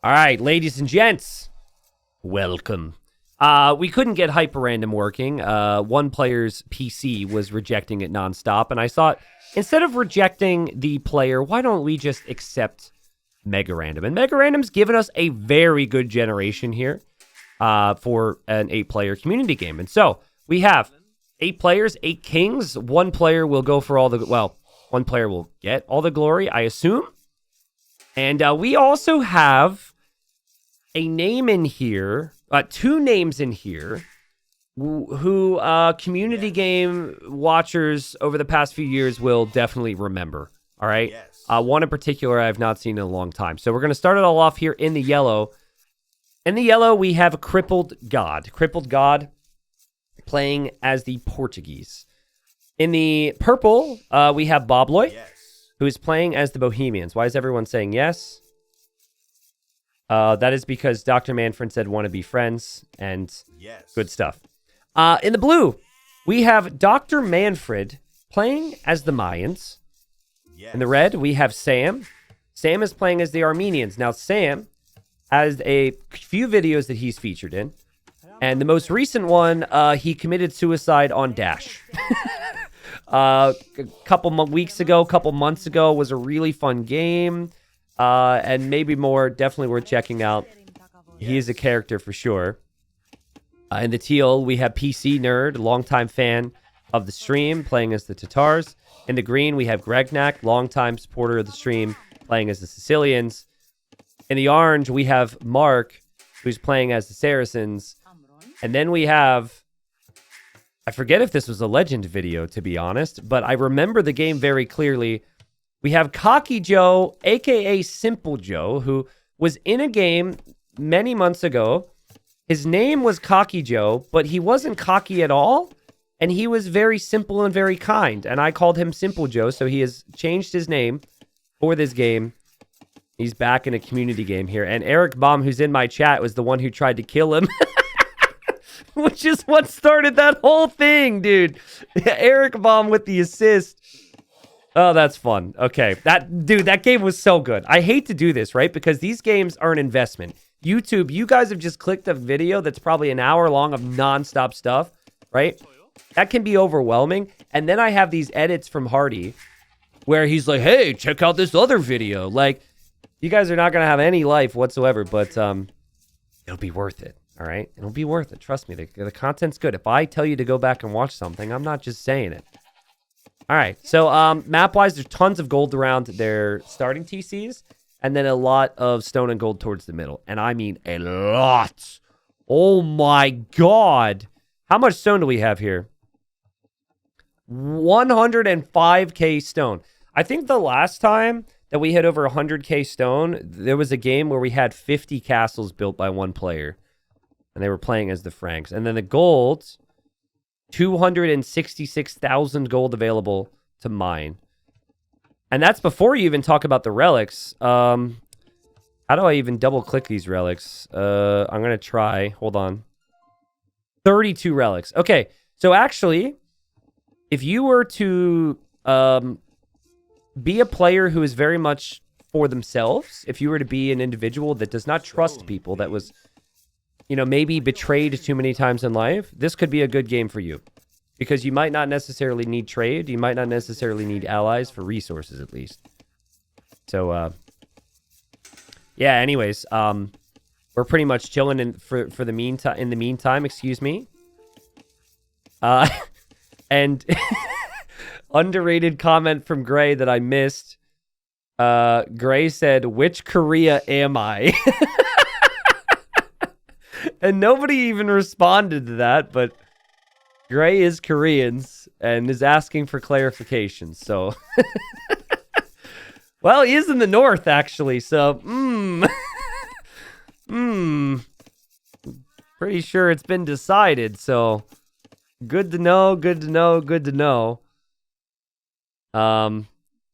All right, ladies and gents, welcome. We couldn't get hyper random working. One player's PC was rejecting it nonstop, and I thought instead of rejecting the player, why don't we just accept mega random? And mega random's given us a very good generation here for an 8-player community game. And so we have 8 players, 8 kings. One player will go for all the one player will get all the glory, I assume. And we also have a name in here, 2 names in here, who community game watchers over the past few years will definitely remember. All right? Yes. One in particular I have not seen in a long time. So we're going to start it all off here in the yellow. In the yellow, we have a Crippled God. Crippled God playing as the Portuguese. In the purple, we have Bobloy, who is playing as the Bohemians. Why is everyone saying yes? That is because Dr. Manfred said want to be friends, and good stuff. In the blue, we have Dr. Manfred playing as the Mayans. In the red, we have Sam. Sam is playing as the Armenians. Now, Sam has a few videos that he's featured in, and the most recent one, he committed suicide on Dash. A couple months ago, was a really fun game. And maybe more, definitely worth checking out. He is a character for sure. In the teal, we have PC Nerd, longtime fan of the stream, playing as the Tatars. In the green, we have Gregnak, longtime supporter of the stream, playing as the Sicilians. In the orange, we have Mark, who's playing as the Saracens. And then we have, I forget if this was a legend video, to be honest, but I remember the game very clearly. We have Cocky Joe, a.k.a. Simple Joe, who was in a game many months ago. His name was Cocky Joe, but he wasn't cocky at all, and he was very simple and very kind, and I called him Simple Joe, so he has changed his name for this game. He's back in a community game here, and Eric Baum, who's in my chat, was the one who tried to kill him, which is what started that whole thing, dude. Eric Baum with the assist. Oh, that's fun. Okay. That game was so good. I hate to do this, right? Because these games are an investment. YouTube, you guys have just clicked a video that's probably an hour long of nonstop stuff, right? That can be overwhelming. And then I have these edits from Hardy where he's like, hey, check out this other video. Like, you guys are not going to have any life whatsoever, but it'll be worth it, all right? It'll be worth it. Trust me, the content's good. If I tell you to go back and watch something, I'm not just saying it. All right, so map-wise, there's tons of gold around their starting TCs, and then a lot of stone and gold towards the middle. And I mean a lot. Oh, my God. How much stone do we have here? 105k stone. I think the last time that we hit over 100k stone, there was a game where we had 50 castles built by one player, and they were playing as the Franks. And then the gold... 266,000 gold available to mine. And that's before you even talk about the relics. How do I even double click these relics? I'm going to try. Hold on. 32 relics. Okay. So actually, if you were to be a player who is very much for themselves, if you were to be an individual that does not trust people, that was... maybe betrayed too many times in life, this could be a good game for you. Because you might not necessarily need trade. You might not necessarily need allies for resources, at least. So, yeah, anyways, we're pretty much chilling for the meantime. In the meantime, excuse me. And underrated comment from Gray that I missed. Gray said, which Korea am I? And nobody even responded to that, but Gray is Koreans and is asking for clarification, so... Well, he is in the north, actually, so... Pretty sure it's been decided, so... Good to know, good to know, good to know.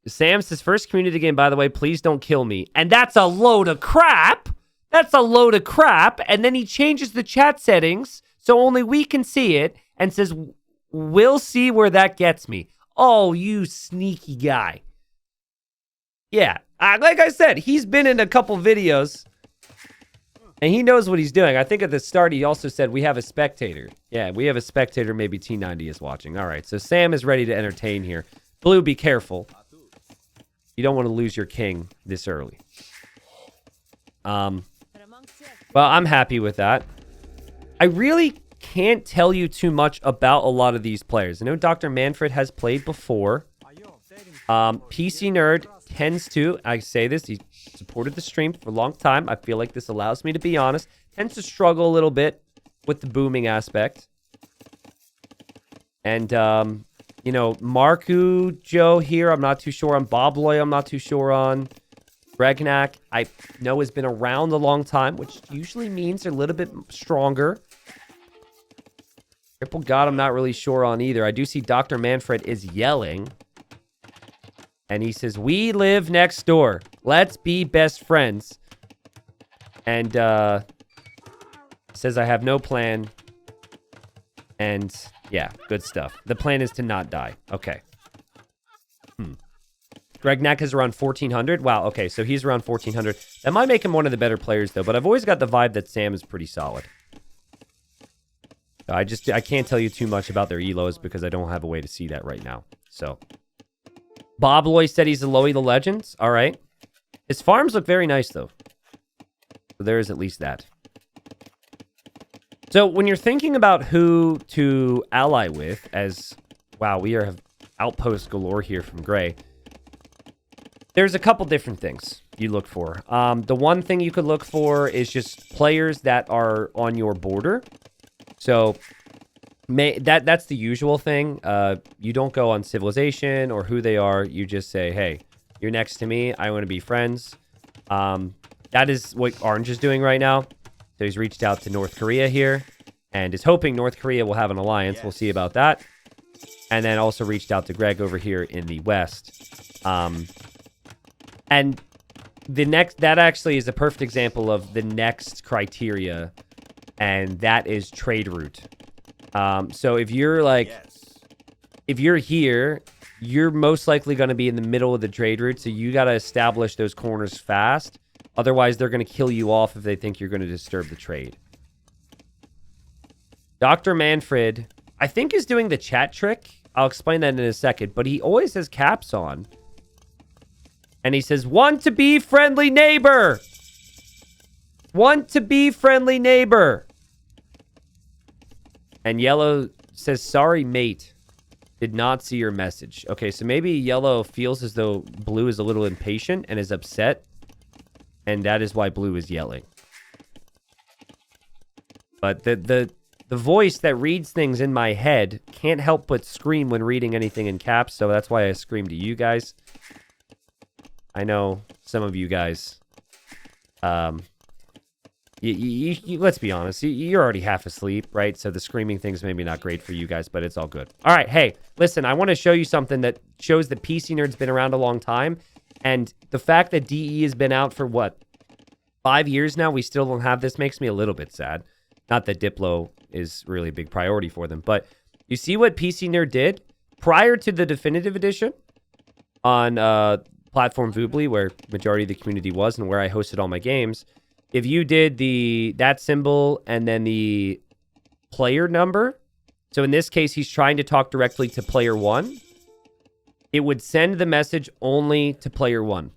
Sam's his first community game, by the way, please don't kill me. And that's a load of crap! That's a load of crap. And then he changes the chat settings so only we can see it and says, we'll see where that gets me. Oh, you sneaky guy. Yeah, like I said, he's been in a couple videos And he knows what he's doing. I think at the start, he also said, we have a spectator. Yeah, we have a spectator. Maybe T90 is watching. All right, so Sam is ready to entertain here. Blue, be careful. You don't want to lose your king this early. Well, I'm happy with that. I really can't tell you too much about a lot of these players. I know Dr. Manfred has played before. PC Nerd tends to, I say this, he supported the stream for a long time. I feel like this allows me to be honest. Tends to struggle a little bit with the booming aspect. And, you know, Marku Joe here, I'm not too sure on. Bobloy, I'm not too sure on. Regnak, I know has been around a long time, which usually means they're a little bit stronger. Triple God, I'm not really sure on either. I do see Dr. Manfred is yelling. And he says, we live next door. Let's be best friends. And says, I have no plan. And yeah, good stuff. The plan is to not die. Okay. Greg Knack is around 1,400. Wow, okay, so he's around 1,400. That might make him one of the better players, though, but I've always got the vibe that Sam is pretty solid. I can't tell you too much about their elos because I don't have a way to see that right now. So, Bob Loy said he's a Loey the Legends. All right. His farms look very nice, though. So there is at least that. So when you're thinking about who to ally with, as, wow, we have outpost galore here from Gray. There's a couple different things you look for. The one thing you could look for is just players that are on your border. So that's the usual thing. You don't go on civilization or who they are. You just say, hey, you're next to me. I want to be friends. That is what Orange is doing right now. So he's reached out to North Korea here and is hoping North Korea will have an alliance. Yes. We'll see about that. And then also reached out to Greg over here in the West. And that actually is a perfect example of the next criteria, and that is trade route. So if you're like, if you're here, you're most likely going to be in the middle of the trade route, so you got to establish those corners fast. Otherwise, they're going to kill you off if they think you're going to disturb the trade. Dr. Manfred, I think, is doing the chat trick. I'll explain that in a second, but he always has caps on. And he says, want to be friendly neighbor. Want to be friendly neighbor. And Yellow says, sorry, mate. Did not see your message. Okay, so maybe Yellow feels as though Blue is a little impatient and is upset. And that is why Blue is yelling. But the voice that reads things in my head can't help but scream when reading anything in caps. So that's why I scream to you guys. I know some of you guys, let's be honest, you're already half asleep, right? So the screaming thing's maybe not great for you guys, but it's all good. All right, hey, listen, I want to show you something that shows that PC Nerd's been around a long time, and the fact that DE has been out for, what, 5 years now, we still don't have this, makes me a little bit sad. Not that Diplo is really a big priority for them, but you see what PC Nerd did? Prior to the Definitive Edition on, platform Voobly, where majority of the community was and where I hosted all my games, if you did that symbol and then the player number, so in this case, he's trying to talk directly to player 1, it would send the message only to player 1.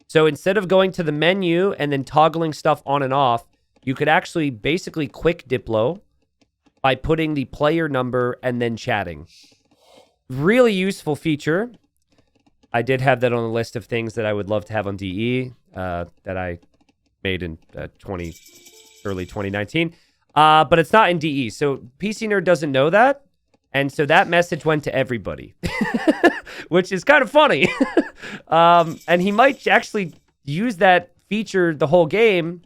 So instead of going to the menu and then toggling stuff on and off, you could actually basically quick Diplo by putting the player number and then chatting. Really useful feature. I did have that on the list of things that I would love to have on DE that I made in early 2019. But it's not in DE. So PC Nerd doesn't know that. And so that message went to everybody, which is kind of funny. And he might actually use that feature the whole game,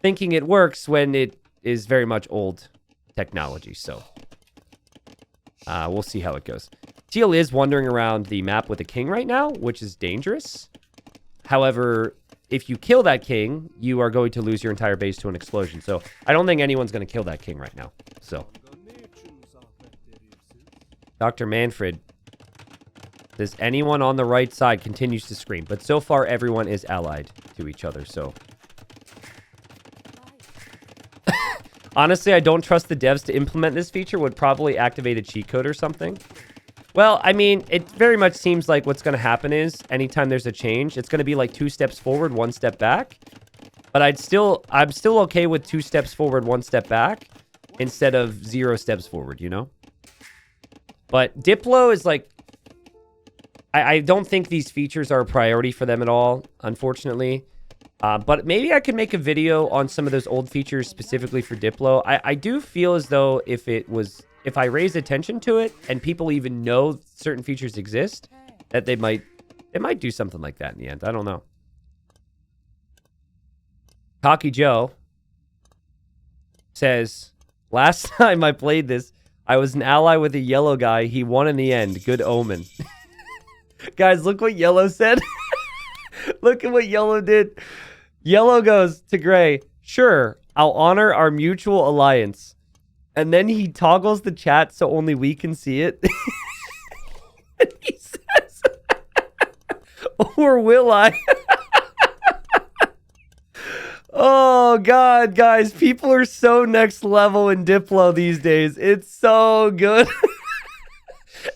thinking it works when it is very much old technology. So we'll see how it goes. Teal is wandering around the map with a king right now, which is dangerous. However, if you kill that king, you are going to lose your entire base to an explosion. So I don't think anyone's going to kill that king right now. So Dr. Manfred says anyone on the right side continues to scream. But so far, everyone is allied to each other. So Honestly, I don't trust the devs to implement this feature. Would probably activate a cheat code or something. Well, I mean, it very much seems like what's going to happen is anytime there's a change, it's going to be like 2 steps forward, 1 step back. But I'm still okay with 2 steps forward, 1 step back instead of 0 steps forward, you know? But Diplo is like, I don't think these features are a priority for them at all, unfortunately. But maybe I could make a video on some of those old features specifically for Diplo. I do feel as though if I raise attention to it and people even know certain features exist, that they might do something like that in the end. I don't know. Cocky Joe says, last time I played this, I was an ally with a yellow guy. He won in the end. Good omen. Guys, look what yellow said. Look at what yellow did. Yellow goes to gray, sure, I'll honor our mutual alliance. And then he toggles the chat so only we can see it. And he says, or will I? Oh, God, guys. People are so next level in Diplo these days. It's so good.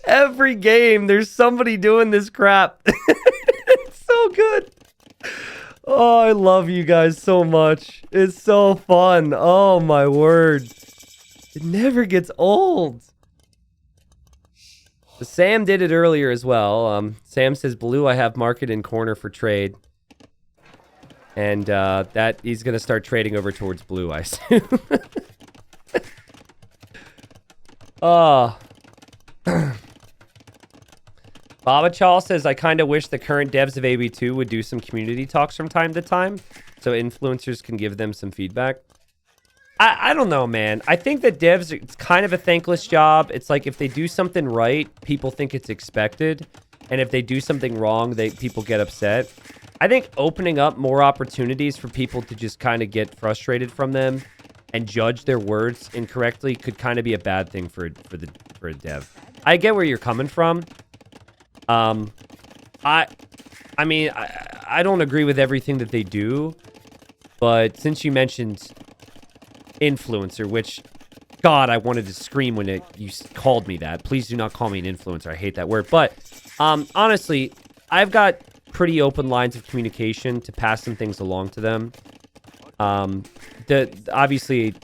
Every game, there's somebody doing this crap. It's so good. Oh, I love you guys so much. It's so fun. Oh, my word. It never gets old. Sam did it earlier as well. Sam says, Blue, I have market in corner for trade. And that he's going to start trading over towards blue, I assume. Oh. Baba Chal says, I kind of wish the current devs of AB2 would do some community talks from time to time so influencers can give them some feedback. I don't know, man. I think that devs, it's kind of a thankless job. It's like if they do something right, people think it's expected. And if they do something wrong, people get upset. I think opening up more opportunities for people to just kind of get frustrated from them and judge their words incorrectly could kind of be a bad thing for a dev. I get where you're coming from. I mean, I don't agree with everything that they do, but since you mentioned influencer, which, God, I wanted to scream when you called me that. Please do not call me an influencer. I hate that word. But honestly, I've got pretty open lines of communication to pass some things along to them. Obviously,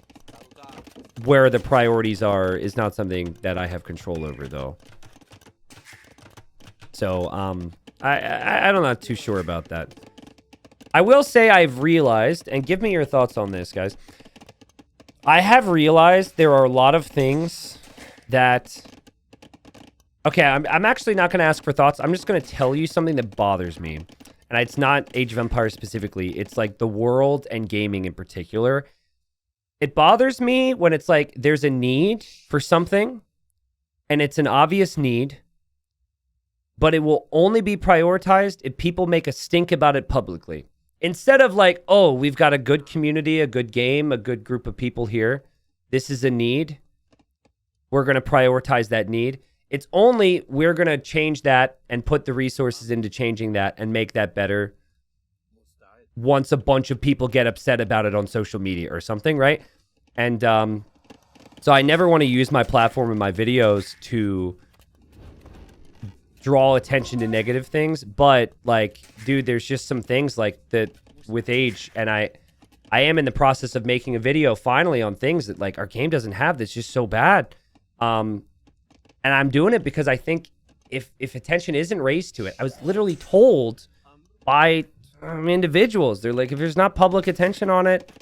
where the priorities are is not something that I have control over, though. So, I'm not too sure about that. I will say I've realized, and give me your thoughts on this, guys. I have realized there are a lot of things that... Okay, I'm actually not going to ask for thoughts. I'm just going to tell you something that bothers me. And it's not Age of Empires specifically. It's like the world and gaming in particular. It bothers me when it's like there's a need for something, and it's an obvious need, but it will only be prioritized if people make a stink about it publicly. Instead of like, oh, we've got a good community, a good game, a good group of people here. This is a need. We're going to prioritize that need. It's only we're going to change that and put the resources into changing that and make that better once a bunch of people get upset about it on social media or something, right? And so I never want to use my platform and my videos to draw attention to negative things, but like, dude, there's just some things like that with age, and I am in the process of making a video finally on things that like our game doesn't have that's just so bad. And I'm doing it because I think if attention isn't raised to it, I was literally told by individuals, they're like, if there's not public attention on it,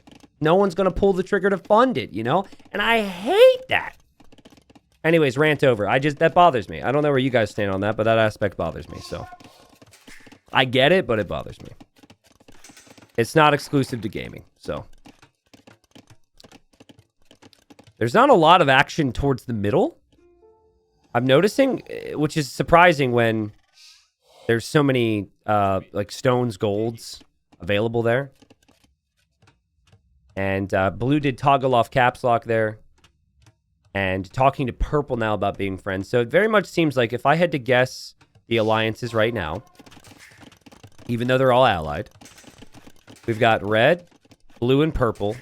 no one's going to pull the trigger to fund it, you know? And I hate that. Anyways, rant over. That bothers me. I don't know where you guys stand on that, but that aspect bothers me. So I get it, but it bothers me. It's not exclusive to gaming. So there's not a lot of action towards the middle. I'm noticing, which is surprising when there's so many like stones, golds available there. And blue did toggle off caps lock there. And talking to purple now about being friends. So it very much seems like if I had to guess the alliances right now, even though they're all allied, we've got red, blue, and purple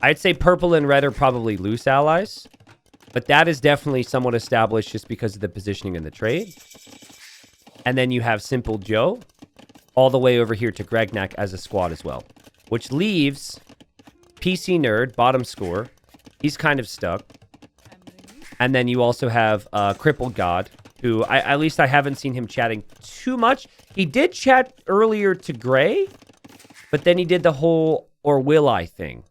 I'd say purple and red are probably loose allies. But that is definitely somewhat established just because of the positioning in the trade. And then you have Simple Joe all the way over here to Gregnak as a squad as well. Which leaves PC Nerd, bottom score. He's kind of stuck. And then you also have Crippled God, who at least I haven't seen him chatting too much. He did chat earlier to Gray, but then he did the whole "or will I" thing.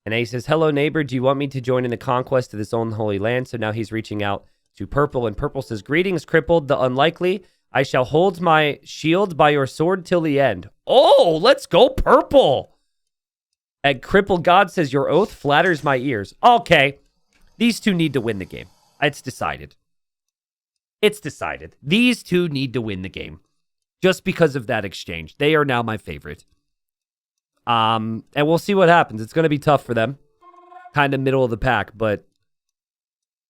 And he says, hello, neighbor. Do you want me to join in the conquest of this unholy land? So now he's reaching out to Purple. And Purple says, greetings, Crippled, the unlikely. I shall hold my shield by your sword till the end. Oh, let's go, Purple. And Crippled God says, your oath flatters my ears. Okay. These two need to win the game. It's decided. It's decided. These two need to win the game. Just because of that exchange. They are now my favorite. And we'll see what happens. It's going to be tough for them. Kind of middle of the pack, but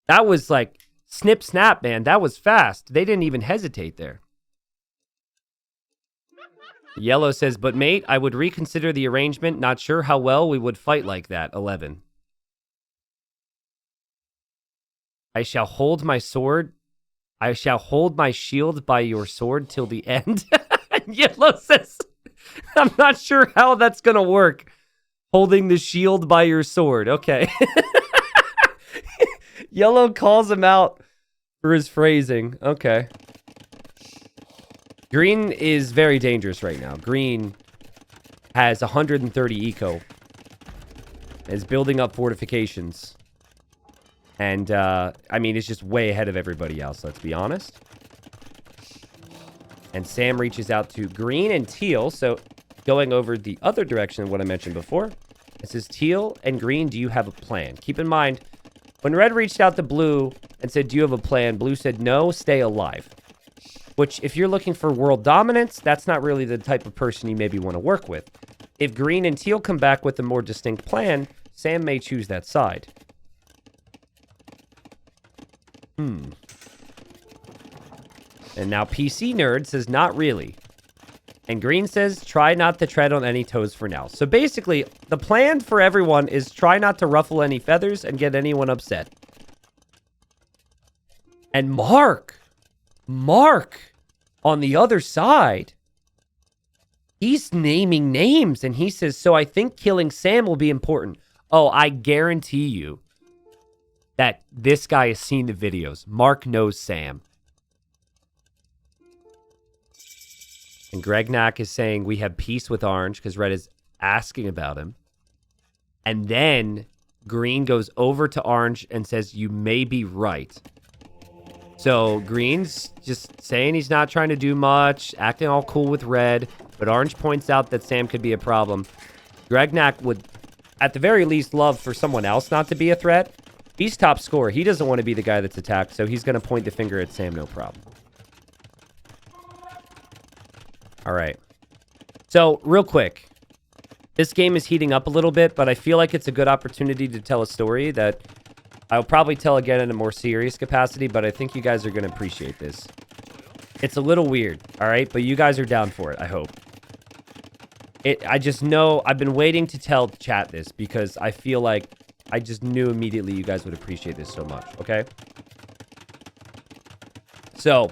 that was like snip, snap, man. That was fast. They didn't even hesitate there. Yellow says, but mate, I would reconsider the arrangement. Not sure how well we would fight like that. 11. I shall hold my sword. I shall hold my shield by your sword till the end. Yellow says, I'm not sure how that's going to work. Holding the shield by your sword. Okay. Yellow calls him out for his phrasing. Okay. Green is very dangerous right now. Green has 130 eco. Is building up fortifications. And, I mean, it's just way ahead of everybody else, let's be honest. And Sam reaches out to Green and Teal. So, going over the other direction of what I mentioned before. It says, Teal and Green, do you have a plan? Keep in mind, when Red reached out to Blue and said, do you have a plan? Blue said, no, stay alive. Which, if you're looking for world dominance, that's not really the type of person you maybe want to work with. If Green and Teal come back with a more distinct plan, Sam may choose that side. And now PC Nerd says, not really. And Green says, try not to tread on any toes for now. So basically, the plan for everyone is try not to ruffle any feathers and get anyone upset. And Mark, on the other side, he's naming names. And he says, so I think killing Sam will be important. Oh, I guarantee you that this guy has seen the videos. Mark knows Sam. And Gregnak is saying we have peace with Orange because Red is asking about him. And then Green goes over to Orange and says, you may be right. So Green's just saying he's not trying to do much, acting all cool with Red. But Orange points out that Sam could be a problem. Gregnak would, at the very least, love for someone else not to be a threat. He's top scorer. He doesn't want to be the guy that's attacked, so he's going to point the finger at Sam, no problem. All right. So, real quick. This game is heating up a little bit, but I feel like it's a good opportunity to tell a story that I'll probably tell again in a more serious capacity, but I think you guys are going to appreciate this. It's a little weird, all right? But you guys are down for it, I hope. I just know I've been waiting to tell chat this because I feel like I just knew immediately you guys would appreciate this so much, okay? So,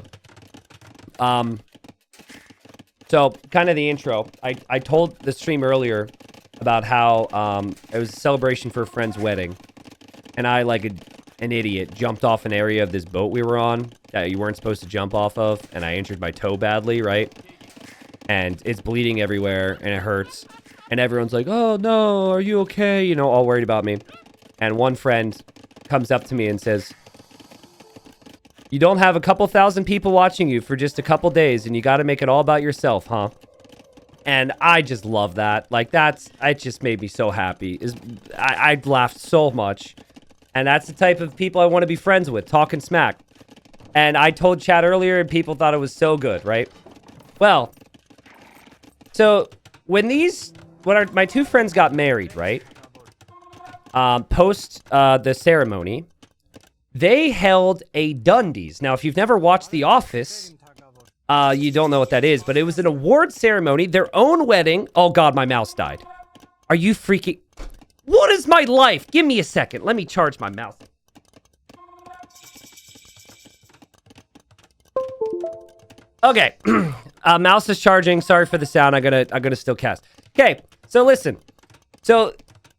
kind of the intro. I told the stream earlier about how it was a celebration for a friend's wedding. And I, like an idiot, jumped off an area of this boat we were on that you weren't supposed to jump off of. And I injured my toe badly, right? And it's bleeding everywhere and it hurts. And everyone's like, oh, no, are you okay? You know, all worried about me. And one friend comes up to me and says, you don't have a couple thousand people watching you for just a couple days and you got to make it all about yourself, huh? And I just love that. Like, it just made me so happy. I laughed so much. And that's the type of people I want to be friends with, talking smack. And I told chat earlier and people thought it was so good, right? Well, so when my two friends got married, right? Post the ceremony, they held a Dundies. Now, if you've never watched The Office, you don't know what that is, but it was an award ceremony, their own wedding. Oh God, my mouse died. Are you freaking? What is my life? Give me a second. Let me charge my mouse. Okay. Mouse is charging. Sorry for the sound. I'm gonna still cast. Okay. So listen. So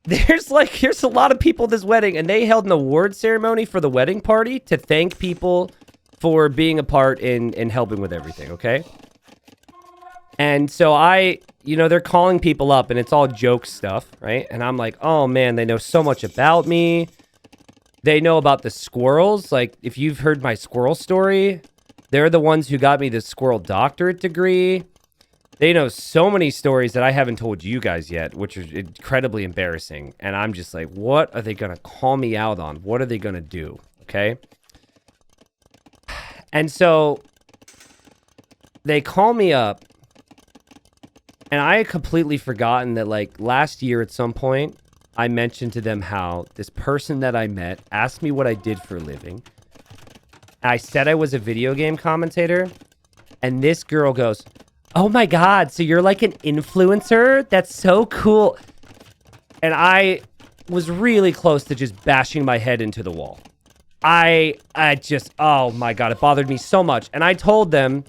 here's a lot of people at this wedding, and they held an award ceremony for the wedding party to thank people for being a part in helping with everything, okay? And so they're calling people up, and it's all joke stuff, right? And I'm like, oh man, they know so much about me. They know about the squirrels. Like, if you've heard my squirrel story, they're the ones who got me the squirrel doctorate degree. They know so many stories that I haven't told you guys yet, which is incredibly embarrassing. And I'm just like, what are they going to call me out on? What are they going to do? Okay. And so they call me up, and I had completely forgotten that, like, last year at some point, I mentioned to them how this person that I met asked me what I did for a living. I said I was a video game commentator, and this girl goes, oh my God, so you're like an influencer? That's so cool. And I was really close to just bashing my head into the wall. I just, oh my God, it bothered me so much. And I told them,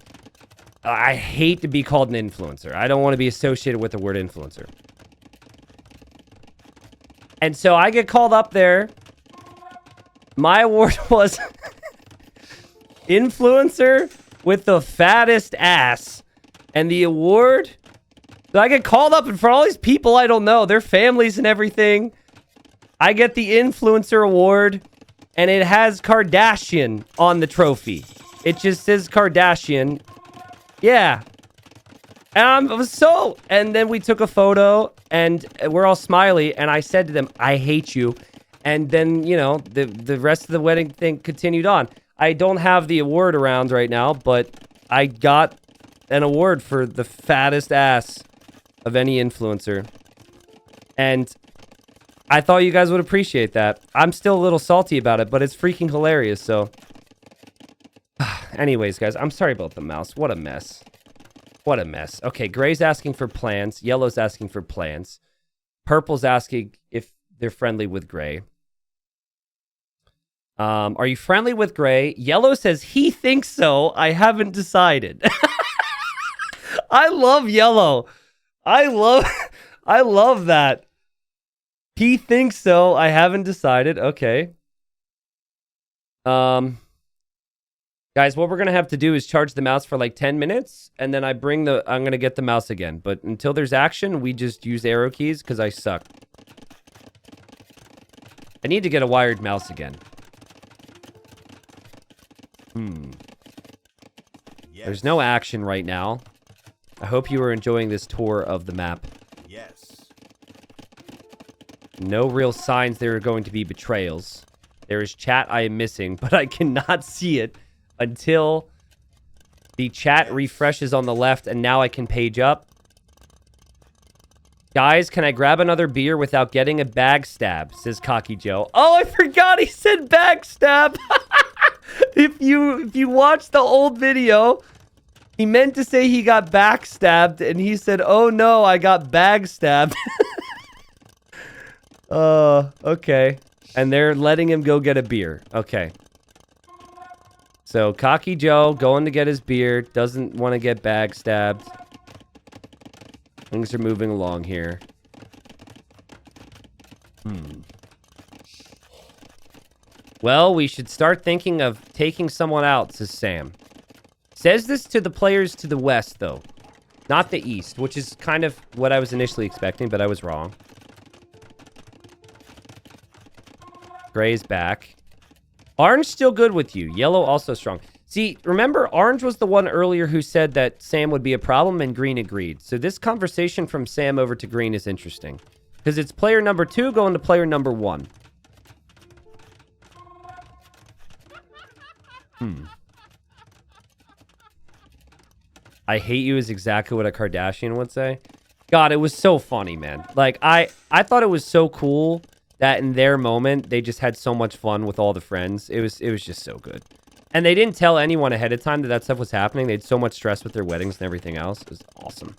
I hate to be called an influencer. I don't want to be associated with the word influencer. And so I get called up there. My award was influencer with the fattest ass. And the award, so I get called up in front of all these people I don't know, their families and everything. I get the influencer award, and it has Kardashian on the trophy. It just says Kardashian. Yeah. And and then we took a photo, and we're all smiley, and I said to them, I hate you. And then, the rest of the wedding thing continued on. I don't have the award around right now, but I got an award for the fattest ass of any influencer. And I thought you guys would appreciate that. I'm still a little salty about it, but it's freaking hilarious, so. Anyways, guys, I'm sorry about the mouse. What a mess. What a mess. Okay, gray's asking for plans. Yellow's asking for plans. Purple's asking if they're friendly with gray. Are you friendly with gray? Yellow says he thinks so. I haven't decided. I love yellow. I love that. He thinks so. I haven't decided. Okay. Guys, what we're going to have to do is charge the mouse for like 10 minutes, and then I'm going to get the mouse again. But until there's action, we just use arrow keys because I suck. I need to get a wired mouse again. Yes. There's no action right now. I hope you are enjoying this tour of the map. Yes. No real signs there are going to be betrayals. There is chat I am missing, but I cannot see it until the chat refreshes on the left, and now I can page up. Guys, can I grab another beer without getting a bag stab? Says Cocky Joe. Oh, I forgot he said bag stab. If you watch the old video, he meant to say he got backstabbed, and he said, oh no, I got bag stabbed. Okay. And they're letting him go get a beer. Okay. So, Cocky Joe going to get his beer, doesn't want to get bag stabbed. Things are moving along here. Well, we should start thinking of taking someone out, says Sam. Says this to the players to the west, though. Not the east, which is kind of what I was initially expecting, but I was wrong. Gray's back. Orange still good with you. Yellow also strong. See, remember, Orange was the one earlier who said that Sam would be a problem, and Green agreed. So this conversation from Sam over to Green is interesting. Because it's player number 2 going to player number 1. I hate you is exactly what a Kardashian would say. God, it was so funny, man. Like, I thought it was so cool that in their moment, they just had so much fun with all the friends. It was just so good. And they didn't tell anyone ahead of time that that stuff was happening. They had so much stress with their weddings and everything else. It was awesome.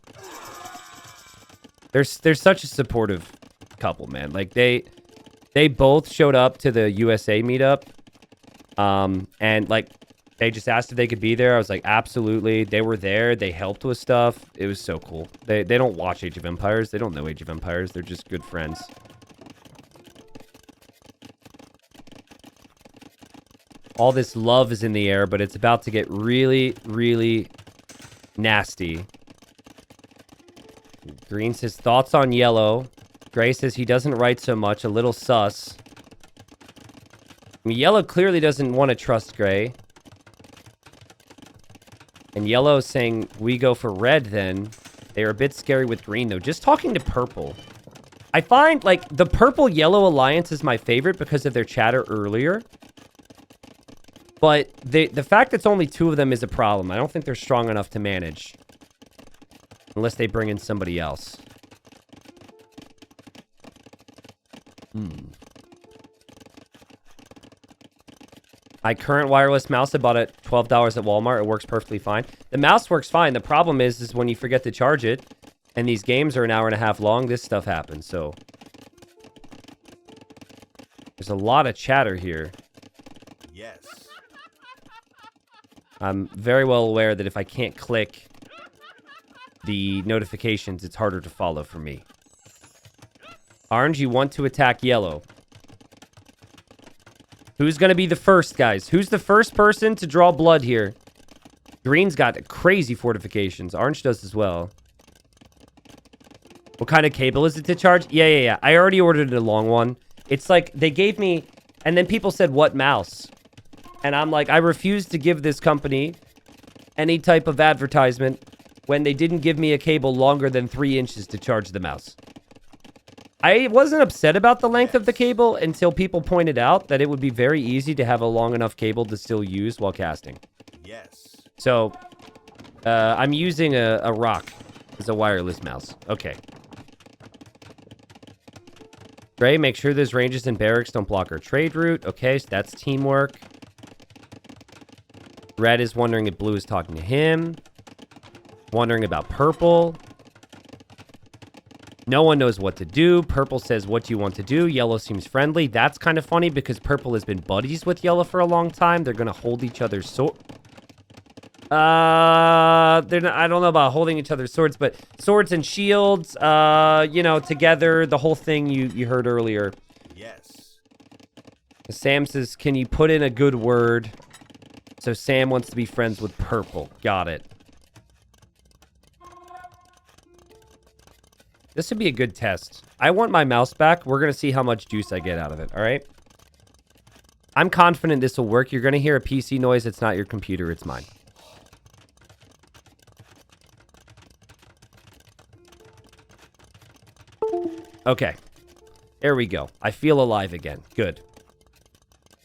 They're such a supportive couple, man. Like, they both showed up to the USA meetup. And, like, they just asked if they could be there. I was like, absolutely. They were there. They helped with stuff. It was so cool. They don't watch Age of Empires. They don't know Age of Empires. They're just good friends. All this love is in the air, but it's about to get really, really nasty. Green says, thoughts on yellow. Gray says he doesn't write so much. A little sus. I mean, yellow clearly doesn't want to trust gray. And yellow is saying, we go for red then. They are a bit scary with green, though. Just talking to purple. I find, like, the purple-yellow alliance is my favorite because of their chatter earlier. But the fact that it's only two of them is a problem. I don't think they're strong enough to manage. Unless they bring in somebody else. My current wireless mouse, I bought it $12 at Walmart. It works perfectly fine. The mouse works fine. The problem is when you forget to charge it, and these games are an hour and a half long, this stuff happens. So there's a lot of chatter here. Yes. I'm very well aware that if I can't click the notifications, it's harder to follow for me. Orange, you want to attack yellow. Who's going to be the first, guys? Who's the first person to draw blood here? Green's got crazy fortifications. Orange does as well. What kind of cable is it to charge? Yeah. I already ordered a long one. It's like they gave me... And then people said, what mouse? And I'm like, I refuse to give this company any type of advertisement when they didn't give me a cable longer than 3 inches to charge the mouse. I wasn't upset about the length of the cable until people pointed out that it would be very easy to have a long enough cable to still use while casting. Yes. So, I'm using a rock as a wireless mouse. Okay. Gray, make sure those ranges and barracks don't block our trade route. Okay, so that's teamwork. Red is wondering if blue is talking to him. Wondering about purple. No one knows what to do. Purple says, what do you want to do? Yellow seems friendly. That's kind of funny because purple has been buddies with yellow for a long time. They're going to hold each other's sword. I don't know about holding each other's swords, but swords and shields, you know, together, the whole thing you heard earlier. Yes. Sam says, can you put in a good word? So Sam wants to be friends with purple. Got it. This would be a good test. I want my mouse back. We're going to see how much juice I get out of it, all right? I'm confident this will work. You're going to hear a PC noise. It's not your computer. It's mine. Okay. There we go. I feel alive again. Good.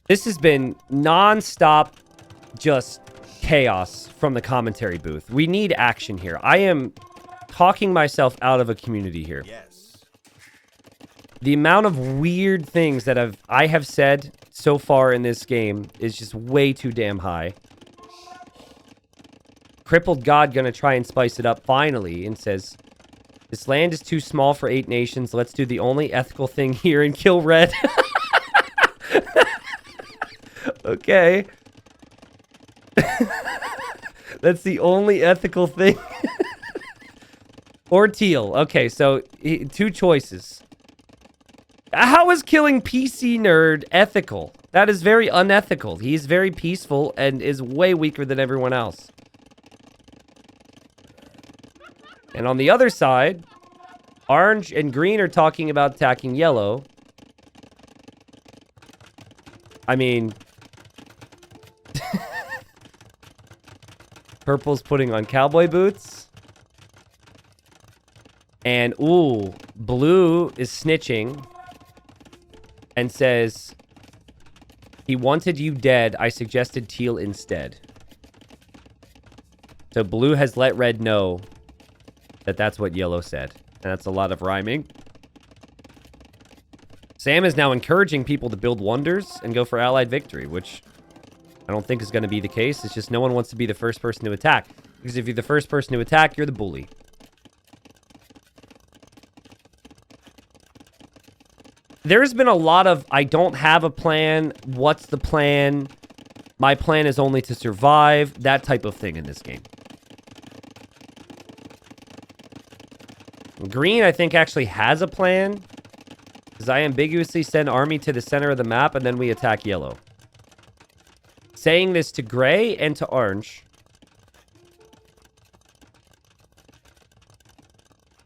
This has been non-stop just chaos from the commentary booth. We need action here. I am talking myself out of a community here. Yes. The amount of weird things that I have said so far in this game is just way too damn high. Crippled God gonna try and spice it up finally and says, this land is too small for 8 nations. Let's do the only ethical thing here and kill red. Okay. That's the only ethical thing. Or teal. Okay, so 2 choices. How is killing PC nerd ethical? That is very unethical. He's very peaceful and is way weaker than everyone else. And on the other side, orange and green are talking about attacking yellow. I mean... Purple's putting on cowboy boots. And, ooh, blue is snitching. And says, he wanted you dead. I suggested teal instead. So blue has let red know that that's what yellow said. And that's a lot of rhyming. Sam is now encouraging people to build wonders and go for allied victory, which I don't think is going to be the case. It's just no one wants to be the first person to attack. Because if you're the first person to attack, you're the bully. there's been a lot of, I don't have a plan. What's the plan? My plan is only to survive. That type of thing in this game. Green, I think, actually has a plan. Because I ambiguously send army to the center of the map and then we attack yellow. Saying this to gray and to orange.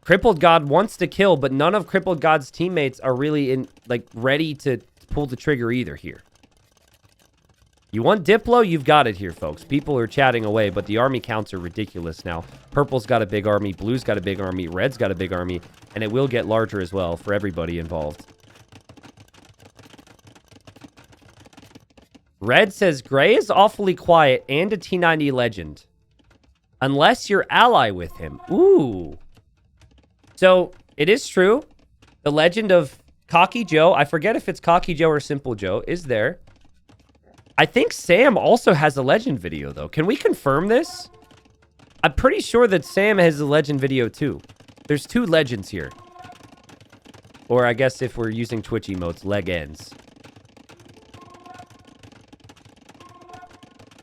Crippled God wants to kill, but none of Crippled God's teammates are really ready to pull the trigger either here. You want Diplo? You've got it here, folks. People are chatting away, but the army counts are ridiculous now. Purple's got a big army, blue's got a big army, red's got a big army, and it will get larger as well for everybody involved. Red says, Gray is awfully quiet and a T90 legend. Unless you're ally with him. Ooh. So, it is true. The legend of Cocky Joe, I forget if it's Cocky Joe or Simple Joe, is there. I think Sam also has a legend video, though. Can we confirm this? I'm pretty sure that Sam has a legend video, too. There's 2 legends here. Or I guess if we're using Twitch emotes, leg ends.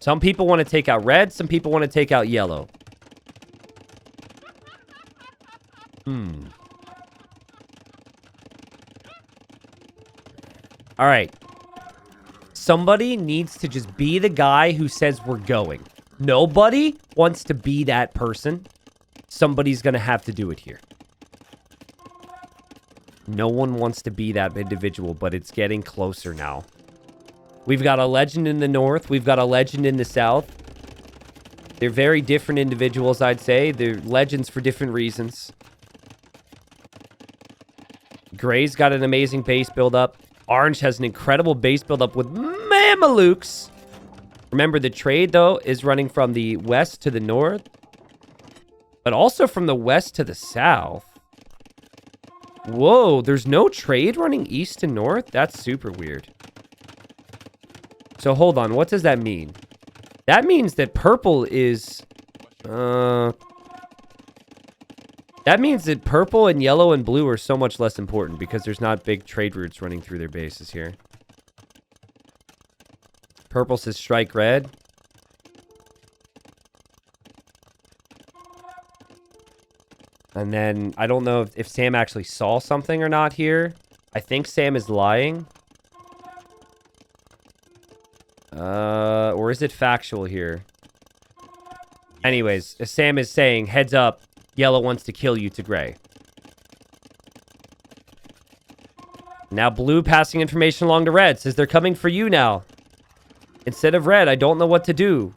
Some people want to take out red. Some people want to take out yellow. All right. Somebody needs to just be the guy who says we're going. Nobody wants to be that person. Somebody's going to have to do it here. No one wants to be that individual, but it's getting closer now. We've got a legend in the north. We've got a legend in the south. They're very different individuals, I'd say. They're legends for different reasons. Gray's got an amazing base build-up. Orange has an incredible base build-up with Mamelukes. Remember, the trade, though, is running from the west to the north. But also from the west to the south. Whoa, there's no trade running east to north? That's super weird. So hold on, what does that mean? That means that purple is... That means that purple and yellow and blue are so much less important because there's not big trade routes running through their bases here. Purple says strike red. And then I don't know if Sam actually saw something or not here. I think Sam is lying. Or is it factual here? Anyways, Sam is saying, heads up, yellow wants to kill you to gray. Now blue passing information along to red says they're coming for you now. Instead of red, I don't know what to do.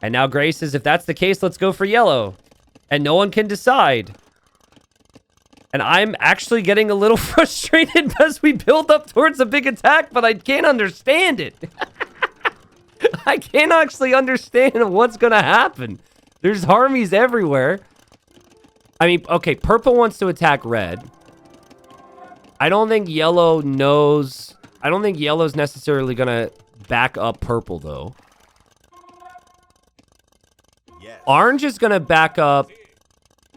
And now gray says, if that's the case, let's go for yellow. And no one can decide. And I'm actually getting a little frustrated as we build up towards a big attack, but I can't understand it. I can't actually understand what's going to happen. There's armies everywhere. I mean, okay, purple wants to attack red. I don't think yellow knows. I don't think yellow's necessarily going to back up purple, though. Yes. Orange is going to back up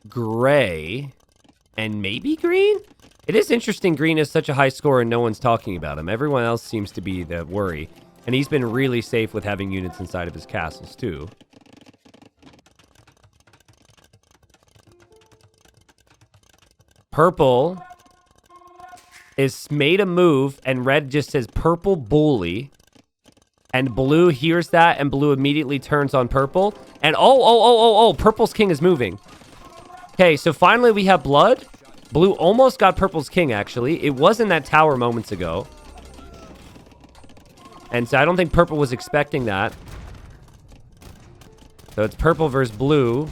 gray and maybe green. It is interesting green is such a high score and no one's talking about him. Everyone else seems to be the worry. And he's been really safe with having units inside of his castles, too. Purple is made a move, and red just says purple bully. And blue hears that, and blue immediately turns on purple. And purple's king is moving. Okay, so finally we have blood. Blue almost got purple's king, actually. It was in that tower moments ago. And so I don't think purple was expecting that. So it's purple versus blue.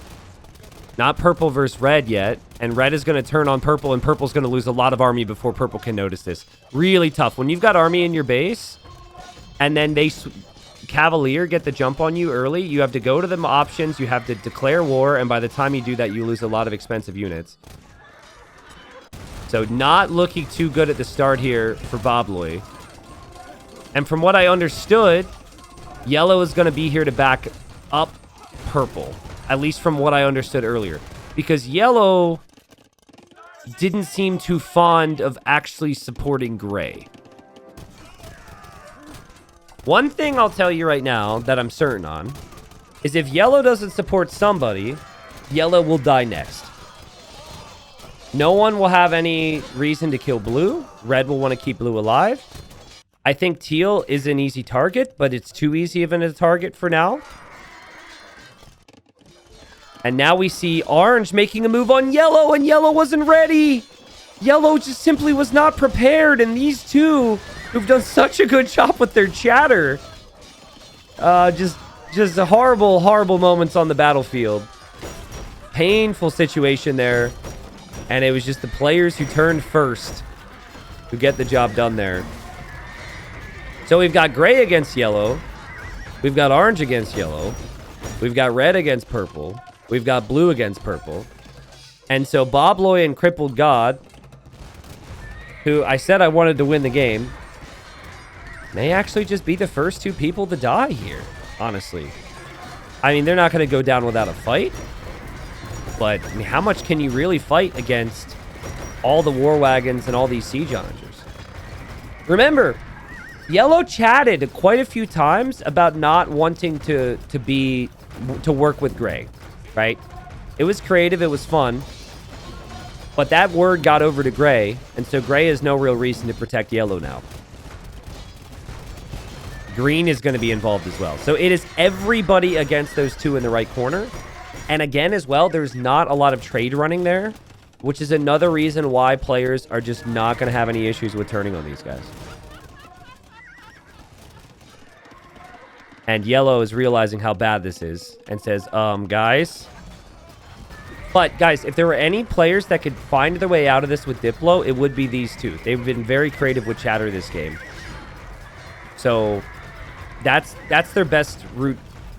Not purple versus red yet. And red is going to turn on purple, and purple's going to lose a lot of army before purple can notice this. Really tough. When you've got army in your base, and then they Cavalier get the jump on you early, you have to go to the options, you have to declare war, and by the time you do that, you lose a lot of expensive units. So not looking too good at the start here for Bobloy. And from what I understood, yellow is going to be here to back up purple. At least from what I understood earlier. Because yellow didn't seem too fond of actually supporting gray. One thing I'll tell you right now that I'm certain on is if yellow doesn't support somebody, yellow will die next. No one will have any reason to kill blue. Red will want to keep blue alive. I think teal is an easy target, but it's too easy of a target for now. And now we see orange making a move on yellow, and yellow wasn't ready. Yellow just simply was not prepared, and these two, who've done such a good job with their chatter, just horrible, horrible moments on the battlefield. Painful situation there, and it was just the players who turned first who get the job done there. So we've got gray against yellow. We've got orange against yellow. We've got red against purple. We've got blue against purple. And so Bob Loy and Crippled God, who I said I wanted to win the game, may actually just be the first two people to die here, honestly. I mean, they're not going to go down without a fight. But I mean, how much can you really fight against all the war wagons and all these siege onagers? Remember, yellow chatted quite a few times about not wanting to work with gray, right? It was creative, it was fun, but that word got over to gray, and so gray has no real reason to protect yellow now. Green is going to be involved as well. So it is everybody against those two in the right corner. And again, as well, there's not a lot of trade running there, which is another reason why players are just not going to have any issues with turning on these guys. And yellow is realizing how bad this is and says, guys. But, guys, if there were any players that could find their way out of this with Diplo, it would be these two. They've been very creative with chatter this game. So, that's their best route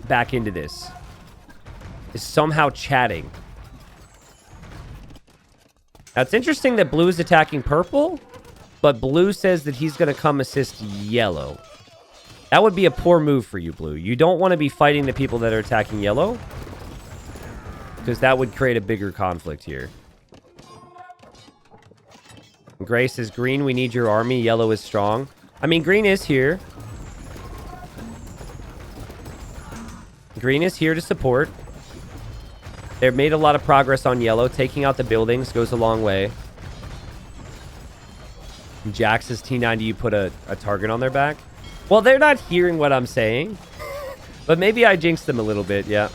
back into this. Is somehow chatting. Now, it's interesting that blue is attacking purple, but blue says that he's going to come assist yellow. That would be a poor move for you, blue. You don't want to be fighting the people that are attacking yellow, because that would create a bigger conflict here. Gray says, green, we need your army. Yellow is strong. I mean, green is here. Green is here to support. They've made a lot of progress on yellow. Taking out the buildings goes a long way. Jax says, T9, do you put a target on their back? Well, they're not hearing what I'm saying. But maybe I jinxed them a little bit, yeah.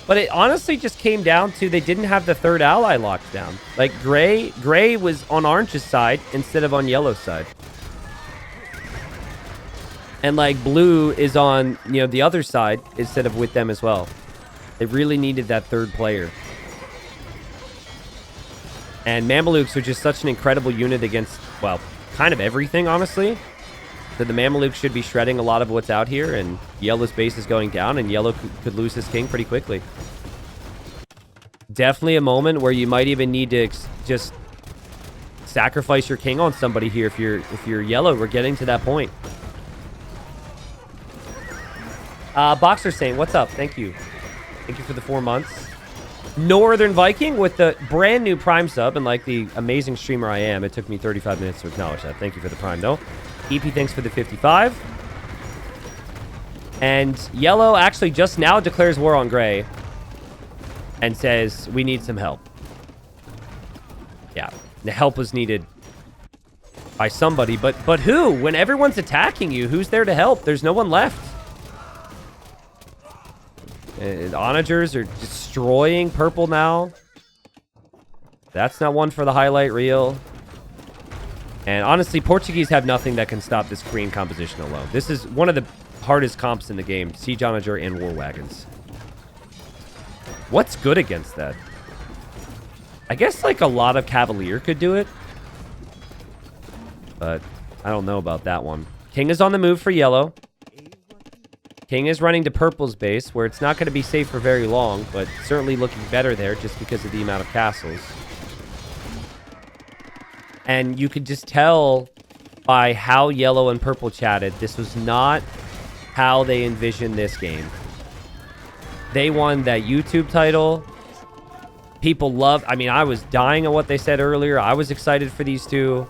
But it honestly just came down to they didn't have the third ally locked down. Like, gray was on orange's side instead of on yellow's side. And, like, blue is on, you know, the other side instead of with them as well. They really needed that third player. And Mamelukes are just such an incredible unit against, well, kind of everything, honestly. So the Mamelukes should be shredding a lot of what's out here, and yellow's base is going down, and yellow could lose his king pretty quickly. Definitely a moment where you might even need to just sacrifice your king on somebody here if you're yellow. We're getting to that point. Boxer saying, what's up? Thank you. Thank you for the 4 months. Northern Viking with the brand new Prime sub, and like the amazing streamer I am, it took me 35 minutes to acknowledge that. Thank you for the Prime, though. EP, thanks for the 55. And yellow actually just now declares war on gray and says, we need some help. Yeah, the help was needed by somebody, but who? When everyone's attacking you, who's there to help? There's no one left. Onagers are destroying purple now. That's not one for the highlight reel. And honestly, Portuguese have nothing that can stop this Korean composition alone. This is one of the hardest comps in the game. Siege Onager and War Wagons. What's good against that? I guess like a lot of Cavalier could do it. But I don't know about that one. King is on the move for yellow. King is running to purple's base, where it's not going to be safe for very long, but certainly looking better there just because of the amount of castles. And you could just tell by how yellow and purple chatted, this was not how they envisioned this game. They won that YouTube title. People love... I mean, I was dying on what they said earlier. I was excited for these two.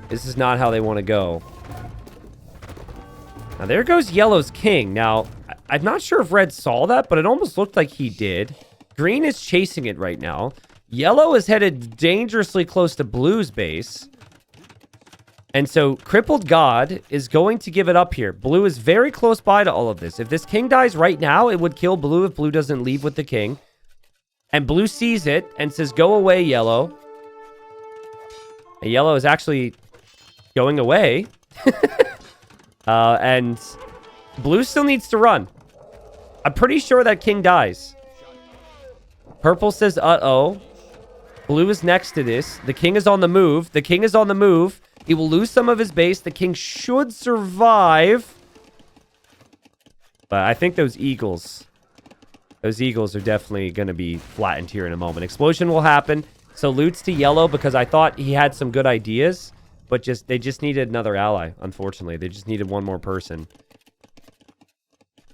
This is not how they want to go. Now, there goes yellow's king. Now, I'm not sure if red saw that, but it almost looked like he did. Green is chasing it right now. Yellow is headed dangerously close to blue's base. And so, crippled god is going to give it up here. Blue is very close by to all of this. If this king dies right now, it would kill blue if blue doesn't leave with the king. And blue sees it and says, go away, yellow. And yellow is actually going away. And blue still needs to run. I'm pretty sure that king dies. Purple says, uh-oh. Blue is next to this. The king is on the move. The king is on the move. He will lose some of his base. The king should survive. But I think those eagles are definitely going to be flattened here in a moment. Explosion will happen. Salutes to yellow because I thought he had some good ideas. But they just needed another ally, unfortunately. They just needed one more person.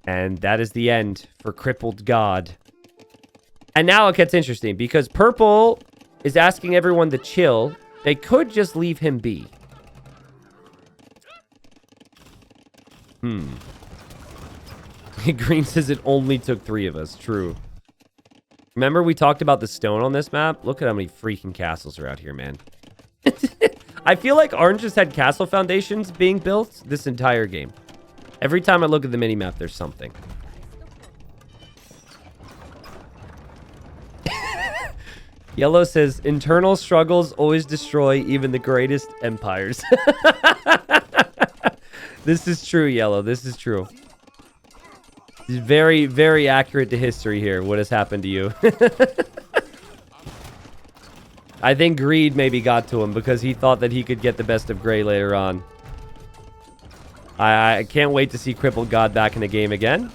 And that is the end for Crippled God. And now it gets interesting because purple is asking everyone to chill. They could just leave him be. Green says it only took 3 of us. True. Remember we talked about the stone on this map? Look at how many freaking castles are out here, man. I feel like orange has had castle foundations being built this entire game. Every time I look at the minimap, there's something. Yellow says, internal struggles always destroy even the greatest empires. This is true, Yellow. This is true. It's very, very accurate to history here, what has happened to you. I think greed maybe got to him because he thought that he could get the best of gray later on. I can't wait to see Crippled God back in the game again.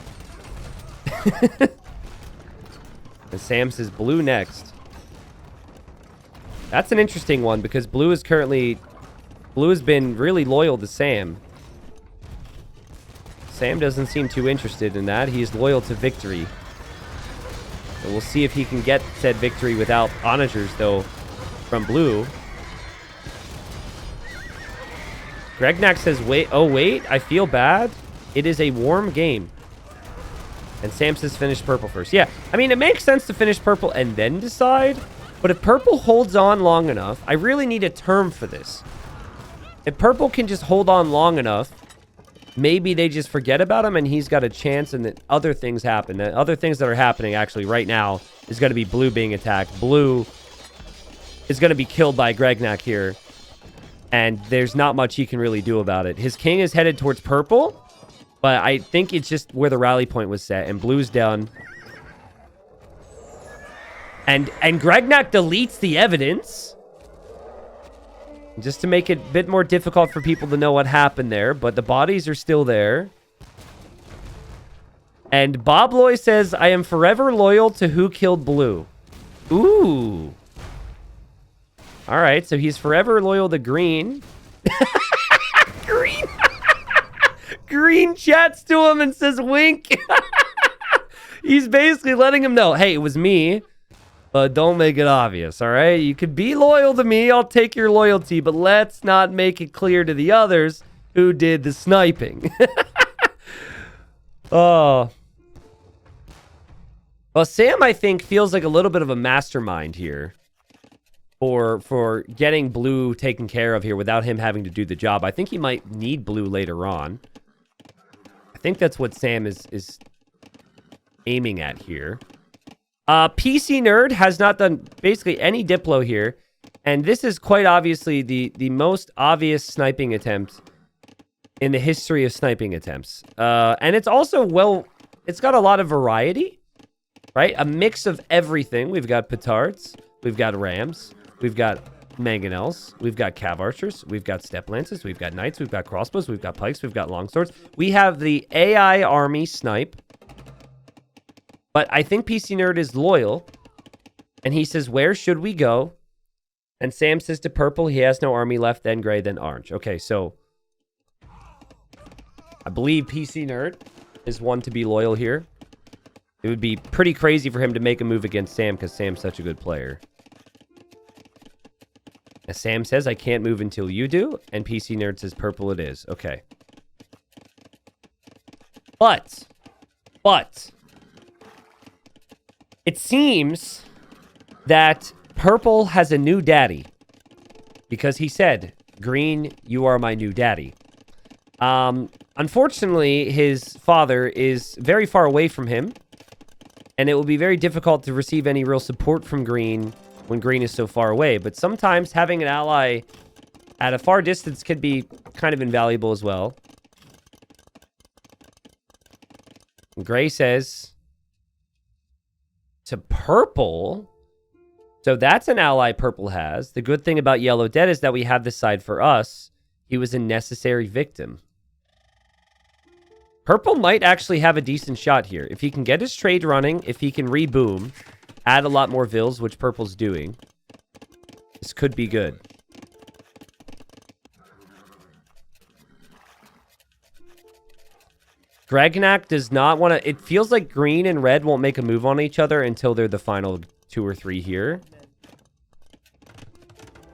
And Sam says blue next. That's an interesting one because blue has been really loyal to Sam. Sam doesn't seem too interested in that. He's loyal to victory. So we'll see if he can get said victory without onagers, though, from blue. Gregnack says, wait, I feel bad. It is a warm game. And Sam says finish purple first. Yeah, I mean, it makes sense to finish purple and then decide. But if purple holds on long enough, I really need a term for this. If purple can just hold on long enough, maybe they just forget about him and he's got a chance and that other things happen. The other things that are happening actually right now is going to be blue being attacked. Blue is going to be killed by Gregnack here. And there's not much he can really do about it. His king is headed towards purple, but I think it's just where the rally point was set. And blue's done. And Gregnack deletes the evidence. Just to make it a bit more difficult for people to know what happened there. But the bodies are still there. And Bob Loy says, I am forever loyal to who killed blue. Ooh. All right, so he's forever loyal to green. Green. Green chats to him and says wink. He's basically letting him know, hey, it was me. But don't make it obvious, all right? You could be loyal to me. I'll take your loyalty. But let's not make it clear to the others who did the sniping. Oh. Well, Sam, I think, feels like a little bit of a mastermind here for getting blue taken care of here without him having to do the job. I think he might need blue later on. I think that's what Sam is aiming at here. PC Nerd has not done basically any Diplo here. And this is quite obviously the most obvious sniping attempt in the history of sniping attempts. And it's also, it's got a lot of variety, right? A mix of everything. We've got petards. We've got rams. We've got mangonels. We've got cav archers. We've got step lances. We've got knights. We've got crossbows. We've got pikes. We've got longswords. We have the AI army snipe. But I think PC Nerd is loyal. And he says, where should we go? And Sam says to purple, he has no army left, then gray, then orange. Okay, so I believe PC Nerd is one to be loyal here. It would be pretty crazy for him to make a move against Sam because Sam's such a good player. As Sam says, I can't move until you do. And PC Nerd says purple it is. Okay. But, it seems that purple has a new daddy. Because he said, green, you are my new daddy. Unfortunately, his father is very far away from him. And it will be very difficult to receive any real support from green when green is so far away. But sometimes having an ally at a far distance could be kind of invaluable as well. Gray says to purple. So that's an ally purple has. The good thing about yellow dead is that we have this side for us. He was a necessary victim. Purple might actually have a decent shot here. If he can get his trade running, if he can reboom, add a lot more vills, which purple's doing, this could be good. Gregnak does not want to... It feels like green and red won't make a move on each other until they're the final 2 or 3 here.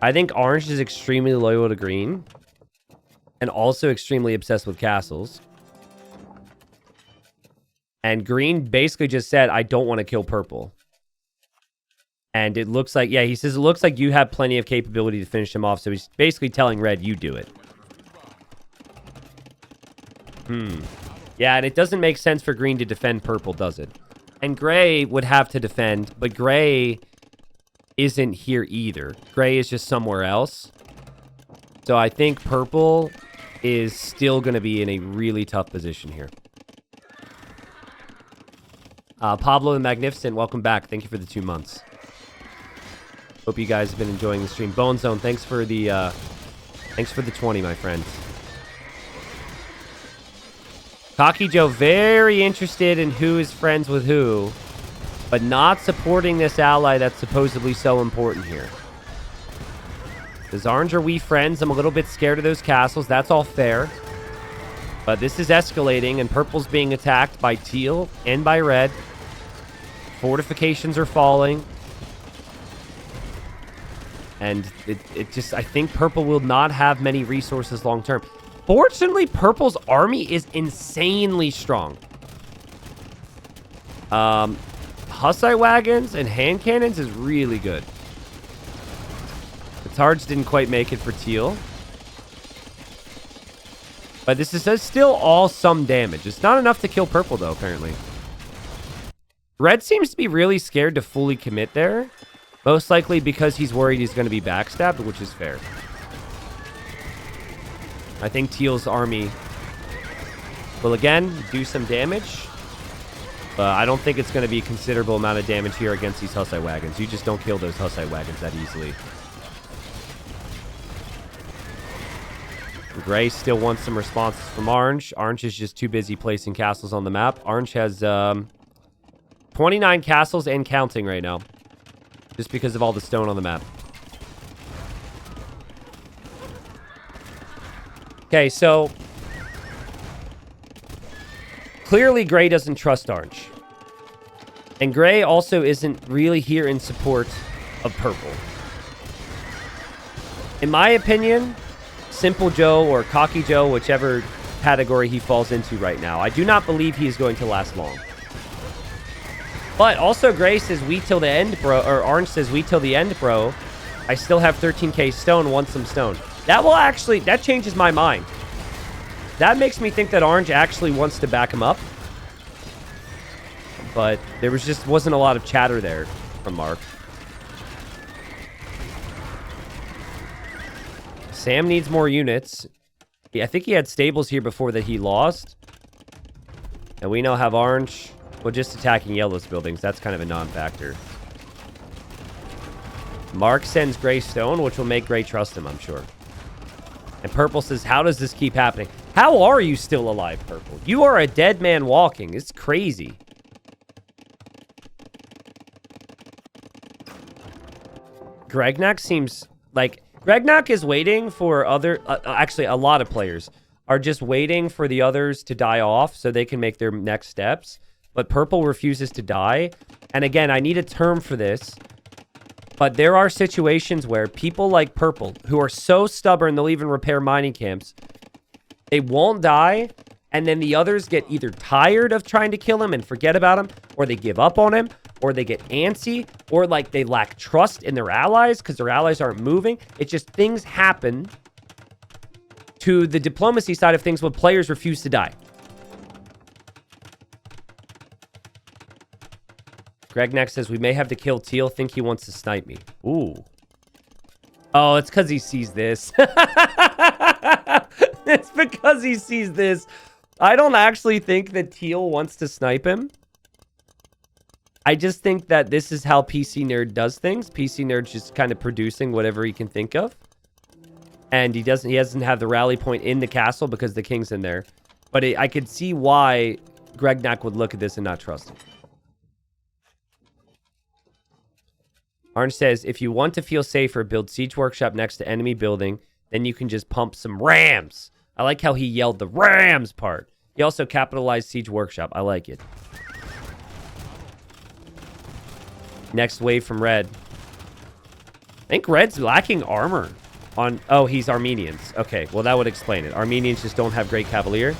I think orange is extremely loyal to green. And also extremely obsessed with castles. And green basically just said, I don't want to kill purple. And it looks like... Yeah, he says, it looks like you have plenty of capability to finish him off. So he's basically telling red, you do it. Yeah, and it doesn't make sense for green to defend purple, does it? And gray would have to defend, but gray isn't here either. Gray is just somewhere else. So I think purple is still going to be in a really tough position here. Pablo the Magnificent, welcome back. Thank you for the 2 months. Hope you guys have been enjoying the stream. Bone Zone, thanks for the 20, my friends. Cocky Joe, very interested in who is friends with who, but not supporting this ally that's supposedly so important here. Does orange, are we friends? I'm a little bit scared of those castles. That's all fair. But this is escalating, and purple's being attacked by teal and by red. Fortifications are falling. And it just, I think purple will not have many resources long term. Fortunately, purple's army is insanely strong. Hussite wagons and hand cannons is really good. The Tards didn't quite make it for teal. But this is still all some damage. It's not enough to kill purple, though, apparently. Red seems to be really scared to fully commit there. Most likely because he's worried he's going to be backstabbed, which is fair. I think teal's army will, again, do some damage. But I don't think it's going to be a considerable amount of damage here against these Hussite wagons. You just don't kill those Hussite wagons that easily. Gray still wants some responses from orange. Orange is just too busy placing castles on the map. Orange has 29 castles and counting right now. Just because of all the stone on the map. Okay, so clearly gray doesn't trust orange. And gray also isn't really here in support of purple. In my opinion, Simple Joe or Cocky Joe, whichever category he falls into right now, I do not believe he is going to last long. But also gray says wait till the end, bro, or orange says wait till the end, bro. I still have 13k stone, want some stone. That will actually, that changes my mind. That makes me think that orange actually wants to back him up. But there wasn't a lot of chatter there from Mark. Sam needs more units. Yeah, I think he had stables here before that he lost. And we now have orange. Well, just attacking yellow's buildings. That's kind of a non-factor. Mark sends gray stone, which will make gray trust him, I'm sure. And purple says, how does this keep happening? How are you still alive, purple? You are a dead man walking. It's crazy. Gregnak seems like... Gregnak is waiting for other... actually, a lot of players are just waiting for the others to die off so they can make their next steps. but purple refuses to die. And again, I need a term for this. But there are situations where people like purple, who are so stubborn they'll even repair mining camps, they won't die, and then the others get either tired of trying to kill him and forget about him, or they give up on him, or they get antsy, or like they lack trust in their allies because their allies aren't moving. It's just things happen to the diplomacy side of things when players refuse to die. Greg next says, we may have to kill Teal. Think he wants to snipe me. Ooh. Oh, it's because he sees this. It's because he sees this. I don't actually think that Teal wants to snipe him. I just think that this is how PC Nerd does things. PC Nerd's just kind of producing whatever he can think of. And he doesn't have the rally point in the castle because the king's in there. But I could see why Gregnak would look at this and not trust him. Orange says, if you want to feel safer, build Siege Workshop next to enemy building. Then you can just pump some rams. I like how he yelled the rams part. He also capitalized Siege Workshop. I like it. Next wave from Red. I think Red's lacking armor on... Oh, he's Armenians. Okay, well, that would explain it. Armenians just don't have great Cavalier.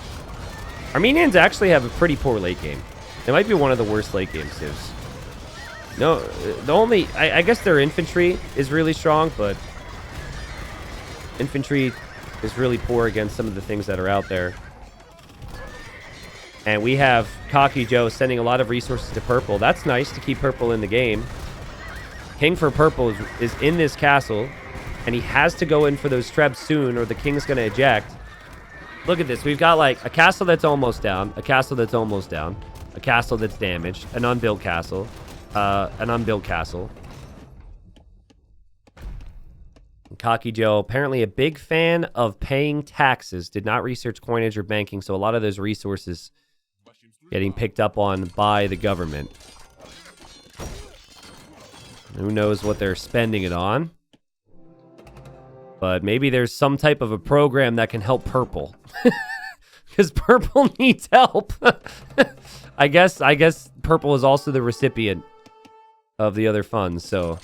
Armenians actually have a pretty poor late game. They might be one of the worst late game civs. No, the only... I guess their infantry is really strong, but... Infantry is really poor against some of the things that are out there. And we have Cocky Joe sending a lot of resources to purple. That's nice to keep purple in the game. King for purple is in this castle, and he has to go in for those trebs soon, or the king's going to eject. Look at this. We've got like a castle that's almost down, a castle that's almost down, a castle that's damaged, an unbuilt castle, an unbuilt castle. Cocky Joe, apparently a big fan of paying taxes, did not research coinage or banking, so a lot of those resources getting picked up on by the government. Who knows what they're spending it on? But maybe there's some type of a program that can help purple. Because purple needs help. I guess purple is also the recipient of the other funds, so...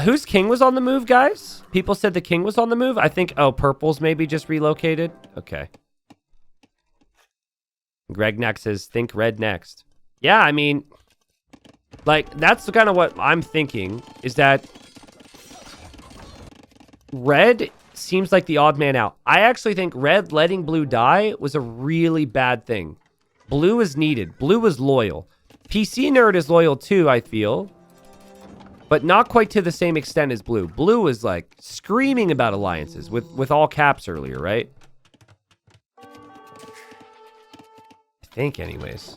whose king was on the move, guys? People said the king was on the move. I think, oh, purple's maybe just relocated. Okay. Gregnak says, think red next. Yeah, I mean, like, that's kind of what I'm thinking, is that red seems like the odd man out. I actually think red letting blue die was a really bad thing. Blue is needed. Blue is loyal. PC Nerd is loyal too, I feel. But not quite to the same extent as blue. Blue is like screaming about alliances with all caps earlier, right? I think anyways.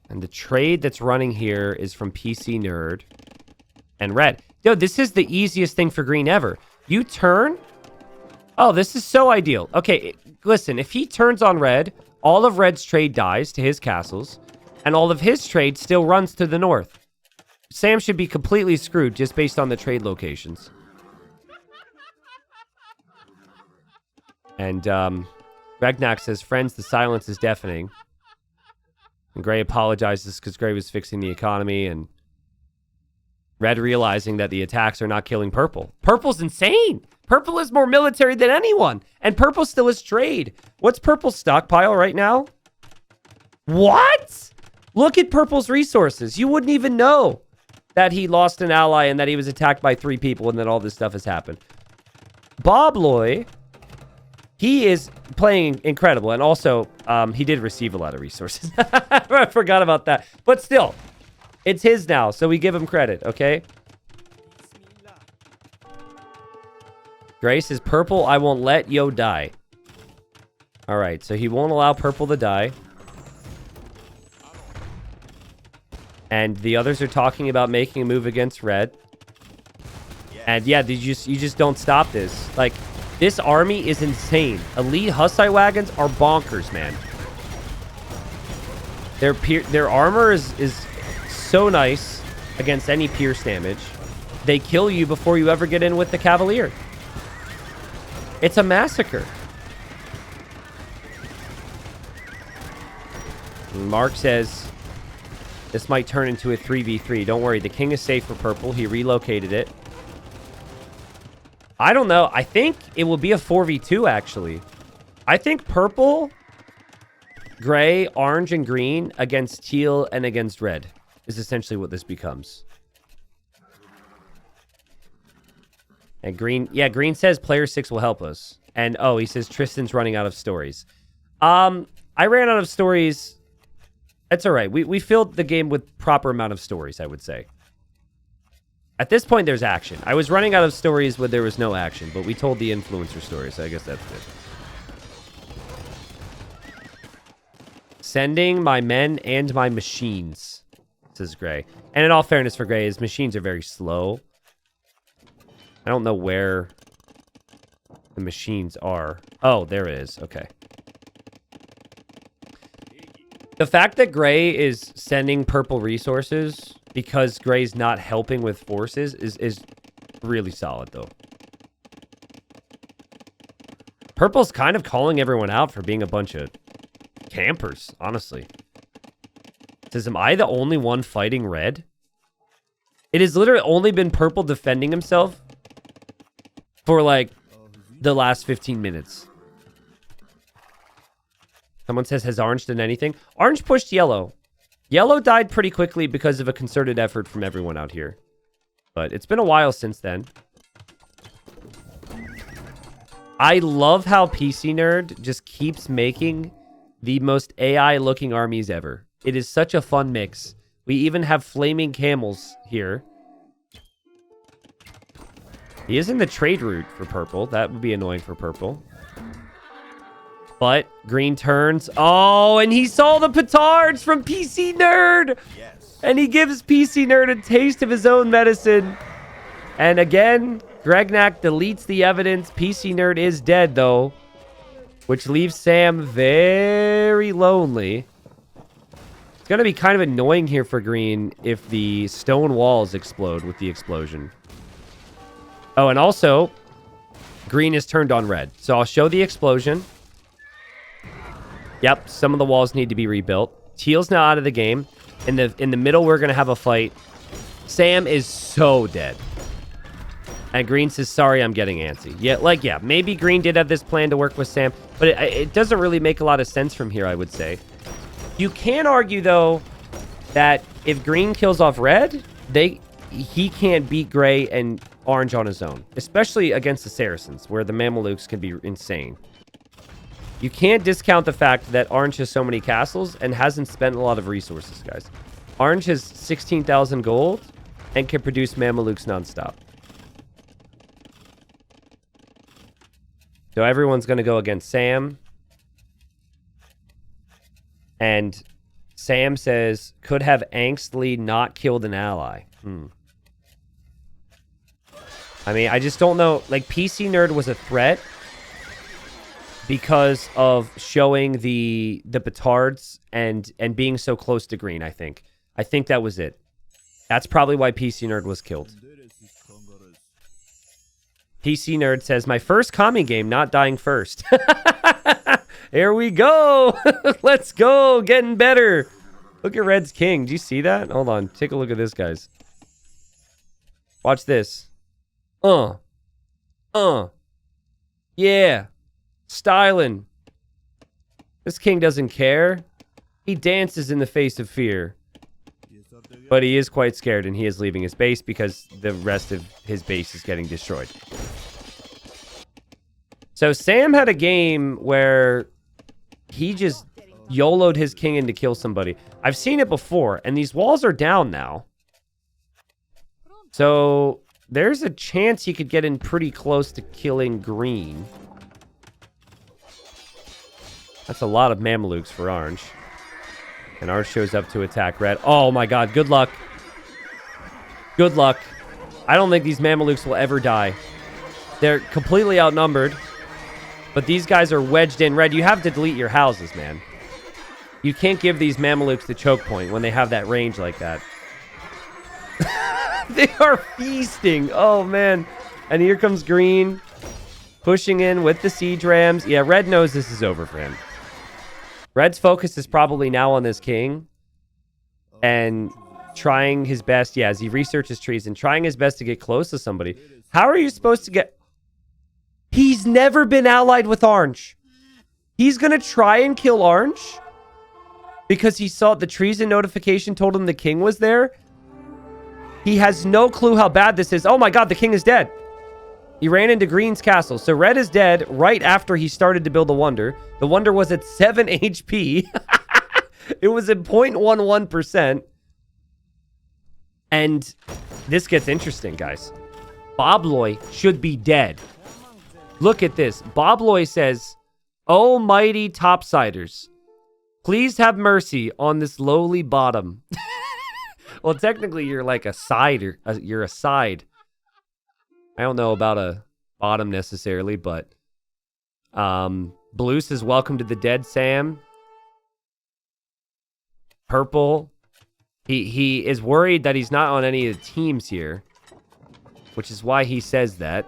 And the trade that's running here is from PC Nerd and red. Yo, this is the easiest thing for green ever. You turn. Oh, this is so ideal. Okay, listen, if he turns on red, all of red's trade dies to his castles, and all of his trade still runs to the north. Sam should be completely screwed just based on the trade locations. And Ragnak says, friends, the silence is deafening. And Gray apologizes because Gray was fixing the economy, and Red realizing that the attacks are not killing Purple. Purple's insane. Purple is more military than anyone, and Purple still is trade. What's Purple's stockpile right now? What? Look at Purple's resources. You wouldn't even know that he lost an ally and that he was attacked by 3 people and that all this stuff has happened. Bob Loy, he is playing incredible. And also, he did receive a lot of resources. I forgot about that. But still, it's his now, so we give him credit, okay? Grace is purple. I won't let Yo die. All right, so he won't allow purple to die. And the others are talking about making a move against red. And yeah, you just don't stop this. Like, this army is insane. Elite Hussite wagons are bonkers, man. Their armor is so nice against any pierce damage. They kill you before you ever get in with the Cavalier. It's a massacre. And Mark says this might turn into a 3v3. Don't worry, the king is safe for purple. He relocated it. I don't know. I think it will be a 4v2, actually. I think purple, gray, orange, and green against teal and against red is essentially what this becomes. And green, yeah, green says player 6 will help us. And, oh, he says Tristan's running out of stories. I ran out of stories. That's all right. We filled the game with proper amount of stories, I would say. At this point, there's action. I was running out of stories where there was no action, but we told the influencer stories, so I guess that's good. Sending my men and my machines, says Gray. And in all fairness for Gray, his machines are very slow. I don't know where the machines are. Oh, there it is. Okay. The fact that Gray is sending purple resources because Gray's not helping with forces is really solid, though. Purple's kind of calling everyone out for being a bunch of campers, honestly. It says, am I the only one fighting red? It has literally only been purple defending himself for, like, the last 15 minutes. Someone says, has orange done anything? Orange pushed yellow. Yellow died pretty quickly because of a concerted effort from everyone out here. But it's been a while since then. I love how PC Nerd just keeps making the most AI-looking armies ever. It is such a fun mix. We even have flaming camels here. He is in the trade route for purple. That would be annoying for purple. But green turns. Oh, and he saw the petards from PC Nerd. Yes. And he gives PC Nerd a taste of his own medicine. And again, Gregnak deletes the evidence. PC Nerd is dead, though. Which leaves Sam very lonely. It's going to be kind of annoying here for green if the stone walls explode with the explosion. Oh, and also, green is turned on red. So I'll show the explosion. Yep, some of the walls need to be rebuilt. Teal's now out of the game. In the middle, we're going to have a fight. Sam is so dead. And green says, sorry, I'm getting antsy. Yeah, maybe green did have this plan to work with Sam, but it doesn't really make a lot of sense from here, I would say. You can argue, though, that if green kills off red, he can't beat gray and orange on his own, especially against the Saracens, where the Mamelukes can be insane. You can't discount the fact that orange has so many castles and hasn't spent a lot of resources, guys. Orange has 16,000 gold and can produce Mamelukes nonstop. So everyone's going to go against Sam. And Sam says, could have angstly not killed an ally. I mean, I just don't know. Like, PC Nerd was a threat because of showing the petards and being so close to green, I think. I think that was it. That's probably why PC Nerd was killed. PC Nerd says, my first commie game, not dying first. Here we go. Let's go. Getting better. Look at Red's king. Do you see that? Hold on. Take a look at this, guys. Watch this. Yeah. Styling. This king doesn't care. He dances in the face of fear. But he is quite scared, and he is leaving his base because the rest of his base is getting destroyed. So Sam had a game where he just YOLO'd his king in to kill somebody. I've seen it before, and these walls are down now. So there's a chance he could get in pretty close to killing green. That's a lot of Mamelukes for orange. And orange shows up to attack red. Oh my god, good luck. Good luck. I don't think these Mamelukes will ever die. They're completely outnumbered. But these guys are wedged in red. You have to delete your houses, man. You can't give these Mamelukes the choke point when they have that range like that. They are feasting. Oh, man. And here comes green. Pushing in with the siege rams. Yeah, red knows this is over for him. Red's focus is probably now on this king. And trying his best, yeah, as he researches trees and trying his best to get close to somebody. How are you supposed to get... He's never been allied with Orange. He's going to try and kill Orange because he saw the treason notification told him the king was there. He has no clue how bad this is. Oh my god, the king is dead. He ran into Green's castle. So Red is dead right after he started to build the Wonder. The Wonder was at 7 HP. It was at 0.11%. And this gets interesting, guys. Bobloy should be dead. Look at this. Bobloy says, "Oh, mighty topsiders, please have mercy on this lowly bottom." Well, technically, you're like a sider. You're a side. I don't know about a bottom necessarily, but Blue says, "Welcome to the dead, Sam." Purple, he is worried that he's not on any of the teams here, which is why he says that.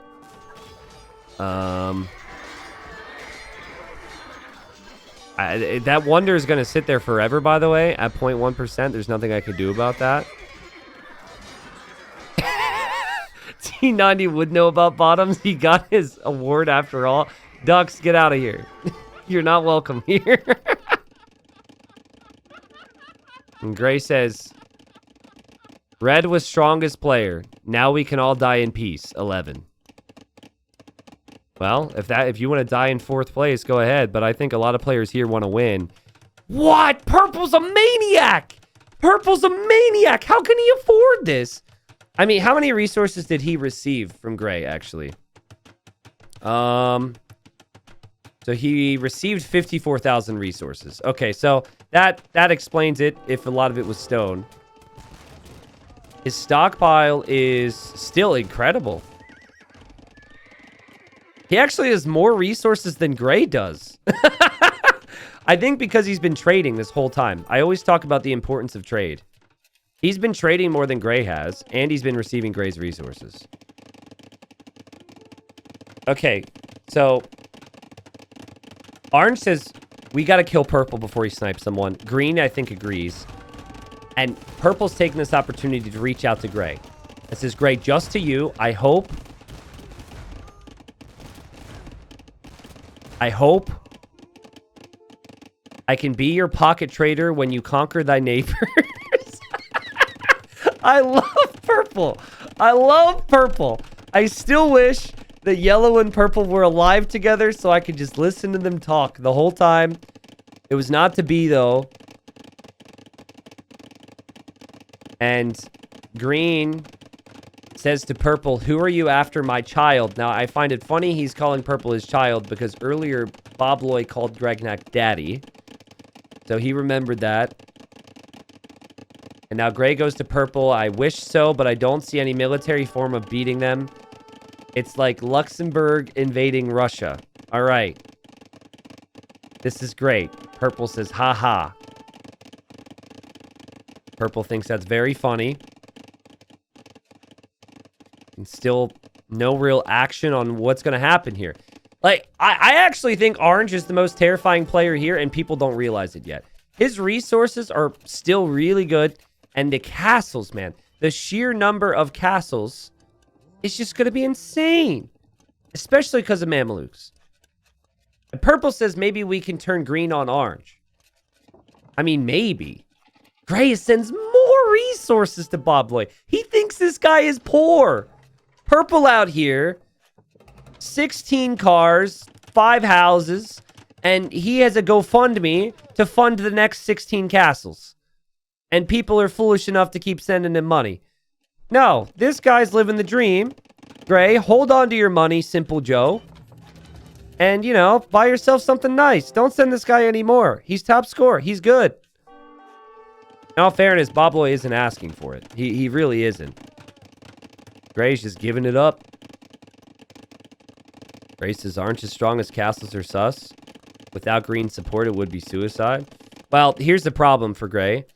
That Wonder is going to sit there forever, by the way, at 0.1%. There's nothing I could do about that. T90 would know about bottoms. He got his award after all. Ducks, get out of here. You're not welcome here. And Gray says, "Red was strongest player. Now we can all die in peace." 11. Well, if you want to die in 4th place, go ahead. But I think a lot of players here want to win. What? Purple's a maniac! Purple's a maniac! How can he afford this? I mean, how many resources did he receive from Gray, actually? So he received 54,000 resources. Okay, so that explains it, if a lot of it was stone. His stockpile is still incredible. He actually has more resources than Gray does. I think because he's been trading this whole time. I always talk about the importance of trade. He's been trading more than Gray has, and he's been receiving Gray's resources. Okay, so Orange says, we got to kill Purple before he snipes someone. Green, I think, agrees. And Purple's taking this opportunity to reach out to Gray. It says, "Gray, just to you, I hope I can be your pocket trader when you conquer thy neighbors." I love Purple. I love Purple. I still wish that Yellow and Purple were alive together so I could just listen to them talk the whole time. It was not to be, though. And Green says to Purple, "Who are you after, my child?" Now, I find it funny he's calling Purple his child because earlier Bobloy called Gregnak daddy. So he remembered that. And now Gray goes to Purple. "I wish so, but I don't see any military form of beating them. It's like Luxembourg invading Russia." All right. This is great. Purple says, "Ha ha." Purple thinks that's very funny. And still no real action on what's going to happen here. Like, I actually think Orange is the most terrifying player here, and people don't realize it yet. His resources are still really good, and the castles, man, the sheer number of castles is just going to be insane, especially because of Mamelukes. And Purple says maybe we can turn Green on Orange. I mean, maybe. Gray sends more resources to Bobloy. He thinks this guy is poor. Purple out here, 16 cars, 5 houses, and he has a GoFundMe to fund the next 16 castles. And people are foolish enough to keep sending him money. No, this guy's living the dream. Gray, hold on to your money, Simple Joe. And, you know, buy yourself something nice. Don't send this guy anymore. He's top scorer. He's good. In all fairness, Bobloy isn't asking for it. He really isn't. Gray's just giving it up. Gray says, "Aren't as strong as castles are sus? Without Green support, it would be suicide." Well, here's the problem for Gray.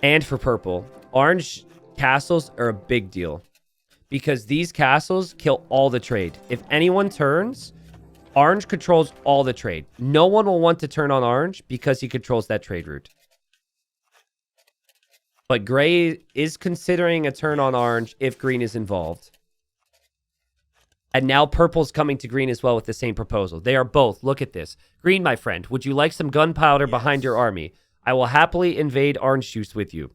And for Purple. Orange castles are a big deal. Because these castles kill all the trade. If anyone turns, Orange controls all the trade. No one will want to turn on orange because he controls that trade route. But gray is considering a turn on orange if green is involved. And now purple's coming to green as well with the same proposal. They are both. Look at this. Green, my friend, would you like some gunpowder behind your army? I will happily invade orange juice with you.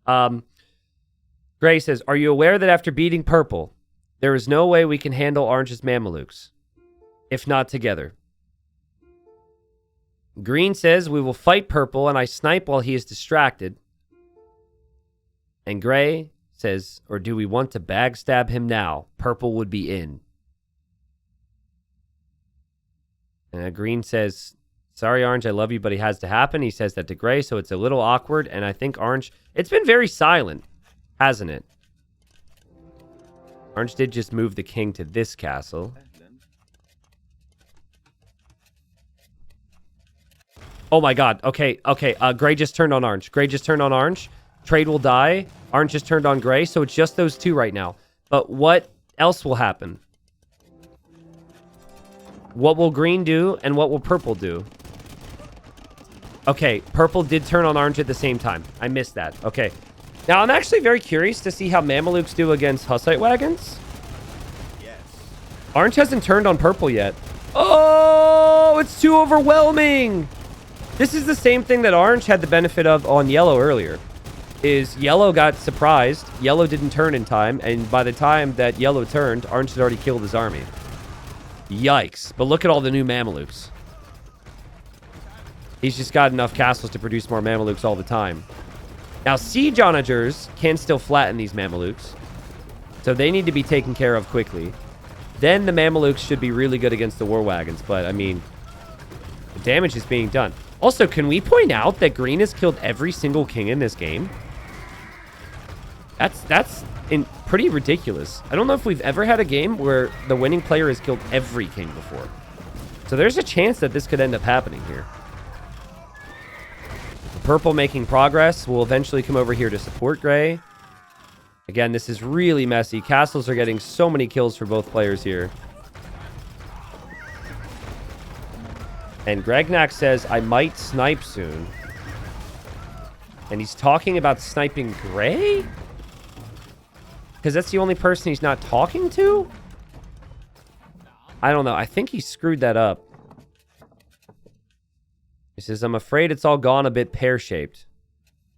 Gray says, are you aware that after beating purple, there is no way we can handle orange's Mamelukes, if not together? Green says, we will fight purple and I snipe while he is distracted. And gray says, or do we want to backstab him now? Purple would be in. And green says, sorry, orange, I love you, but it has to happen. He says that to gray, so it's a little awkward. And I think orange, it's been very silent, hasn't it? Orange did just move the king to this castle. Oh my god. Okay. Gray just turned on orange. Gray just turned on orange. Trade will die. Orange just turned on gray, so it's just those two right now. But what else will happen? What will green do, and what will purple do? Okay, purple did turn on orange at the same time. I missed that. Okay. Now, I'm actually very curious to see how Mamelukes do against Hussite wagons. Yes. Orange hasn't turned on purple yet. Oh, it's too overwhelming. This is the same thing that orange had the benefit of on yellow earlier. Is yellow got surprised, yellow didn't turn in time, and by the time that yellow turned, orange had already killed his army. Yikes. But look at all the new Mamelukes. He's just got enough castles to produce more Mamelukes all the time. Now, siege onagers can still flatten these Mamelukes, so they need to be taken care of quickly. Then the Mamelukes should be really good against the war wagons, but, I mean, the damage is being done. Also, can we point out that green has killed every single king in this game? That's pretty ridiculous. I don't know if we've ever had a game where the winning player has killed every king before. So there's a chance that this could end up happening here. Purple making progress will eventually come over here to support gray. Again, this is really messy. Castles are getting so many kills for both players here. And Gregnak says, I might snipe soon. And he's talking about sniping gray? Because that's the only person he's not talking to? I don't know. I think he screwed that up. He says, I'm afraid it's all gone a bit pear-shaped.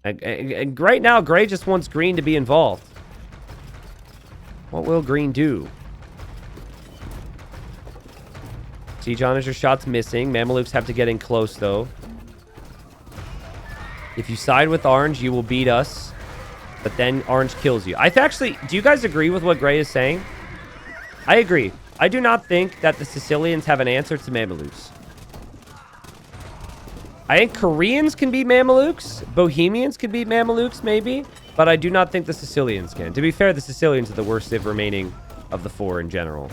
And right now, gray just wants green to be involved. What will green do? Siege onager shots missing. Mamelukes have to get in close, though. If you side with orange, you will beat us. But then orange kills you. Do you guys agree with what gray is saying? I agree. I do not think that the Sicilians have an answer to Mamelukes. I think Koreans can beat Mamelukes. Bohemians can beat Mamelukes, maybe. But I do not think the Sicilians can. To be fair, the Sicilians are the worst of remaining of the four in general.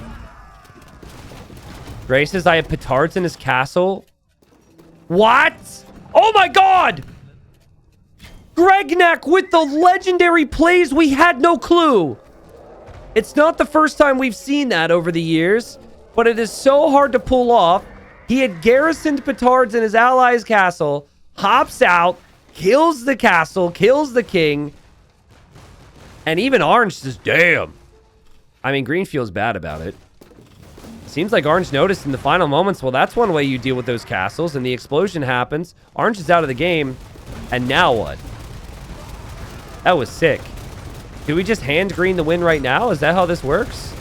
Gray says, I have petards in his castle. What? Oh my god! Gregnak with the legendary plays. We had no clue. It's not the first time we've seen that over the years, but it is so hard to pull off. He had garrisoned petards in his ally's castle, hops out, kills the castle, kills the king, and even orange says, damn. I mean, green feels bad about it. Seems like orange noticed in the final moments, well, that's one way you deal with those castles, and the explosion happens. Orange is out of the game, and now what? That was sick. Do we just hand green the win right now? Is that how this works?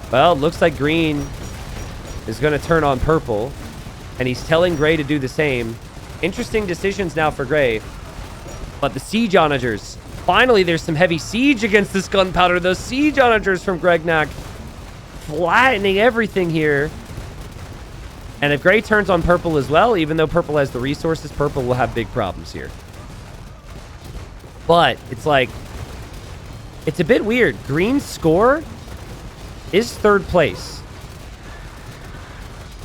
Well, it looks like green is going to turn on purple, and he's telling gray to do the same. Interesting decisions now for gray. But the siege onagers. Finally, there's some heavy siege against this gunpowder. Those siege onagers from Gregnak flattening everything here. And if gray turns on purple as well, even though purple has the resources, purple will have big problems here. But it's like, it's a bit weird. Green's score is third place.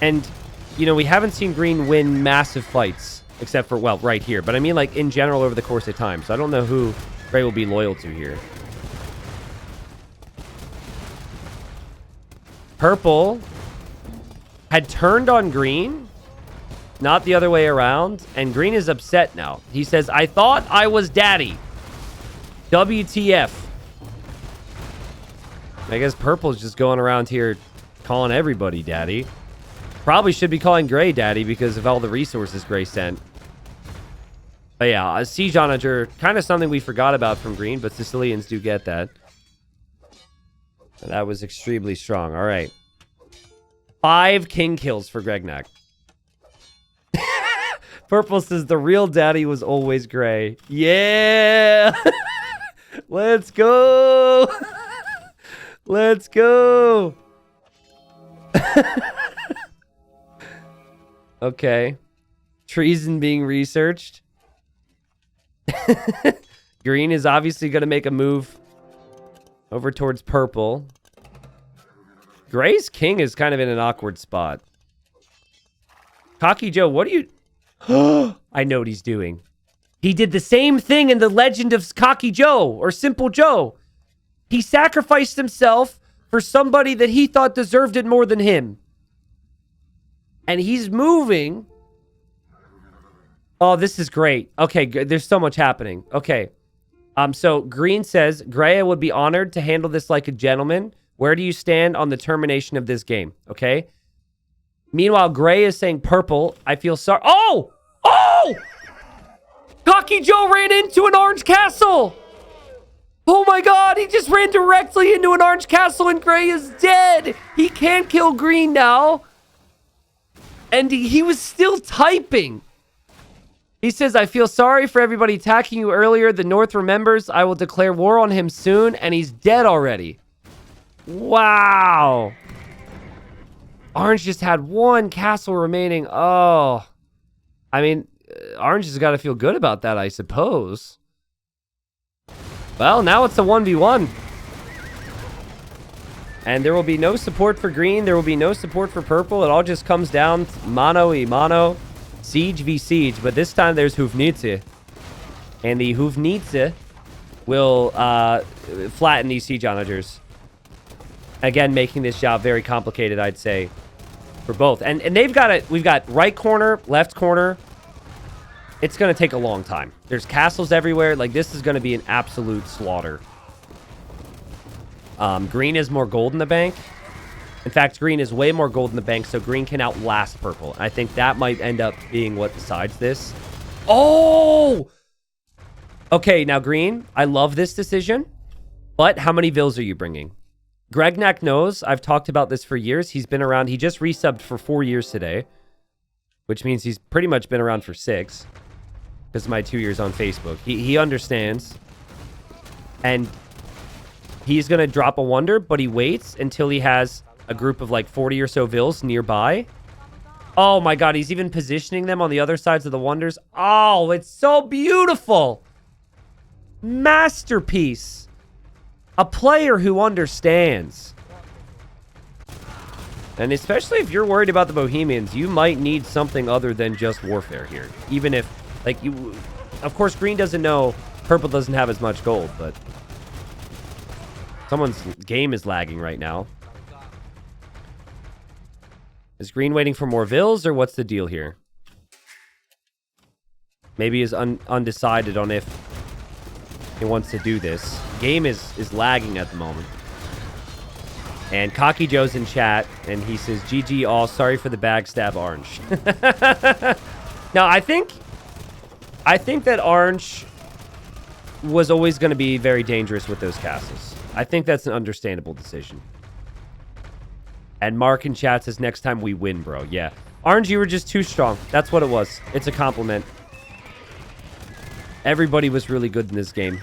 And, you know, we haven't seen green win massive fights, except for, well, right here. But I mean, like, in general over the course of time. So I don't know who gray will be loyal to here. Purple had turned on green, not the other way around, and green is upset now. He says, I thought I was daddy. WTF. I guess purple's just going around here calling everybody daddy. Probably should be calling gray daddy because of all the resources gray sent. But yeah, a siege onager, kind of something we forgot about from green, but Sicilians do get that. That was extremely strong. All right. 5 king kills for Gregnak. Purple says the real daddy was always gray. Yeah! Let's go! Let's go! Okay. Treason being researched. Green is obviously going to make a move over towards purple. Gray's king is kind of in an awkward spot. Cocky Joe, what are you... I know what he's doing. He did the same thing in the Legend of Cocky Joe, or Simple Joe. He sacrificed himself for somebody that he thought deserved it more than him. And he's moving. Oh, this is great. Okay, there's so much happening. Okay. So green says, Gray would be honored to handle this like a gentleman. Where do you stand on the termination of this game? Okay. Meanwhile, gray is saying purple. I feel sorry. Oh! Oh! Cocky Joe ran into an orange castle. Oh my god, he just ran directly into an orange castle and gray is dead. He can't kill green now. And he was still typing. He says, I feel sorry for everybody attacking you earlier. The North remembers. I will declare war on him soon. And he's dead already. Wow. Orange just had 1 castle remaining. Oh. I mean, Orange has got to feel good about that, I suppose. Well, now it's a 1v1. And there will be no support for green. There will be no support for purple. It all just comes down to mano y mano. Siege v siege. But this time there's Hufnitze. And the Hufnitze will flatten these siege onagers. Again, making this job very complicated, I'd say, for both. And they've got it. We've got right corner, left corner. It's going to take a long time. There's castles everywhere. Like, this is going to be an absolute slaughter. Green is more gold in the bank. In fact, green is way more gold in the bank, so green can outlast purple. I think that might end up being what decides this. Oh! Okay, now green, I love this decision. But how many vills are you bringing? Gregnak knows. I've talked about this for years. He's been around. He just resubbed for 4 years today, which means he's pretty much been around for 6 because of my 2 years on Facebook. He understands. And he's going to drop a wonder, but he waits until he has a group of like 40 or so vills nearby. Oh my god, he's even positioning them on the other sides of the wonders. Oh, it's so beautiful. Masterpiece. A player who understands. And especially if you're worried about the Bohemians, you might need something other than just warfare here. Even if, like, you... Of course, green doesn't know purple doesn't have as much gold, but... Someone's game is lagging right now. Is green waiting for more vills, or what's the deal here? Maybe he's undecided on if he wants to do this. Game is lagging at the moment. And Cocky Joe's in chat, and he says, GG all, sorry for the backstab, Orange. Now, I think that Orange was always going to be very dangerous with those castles. I think that's an understandable decision. And Mark in chat says, next time we win, bro. Yeah. Orange, you were just too strong. That's what it was. It's a compliment. Everybody was really good in this game.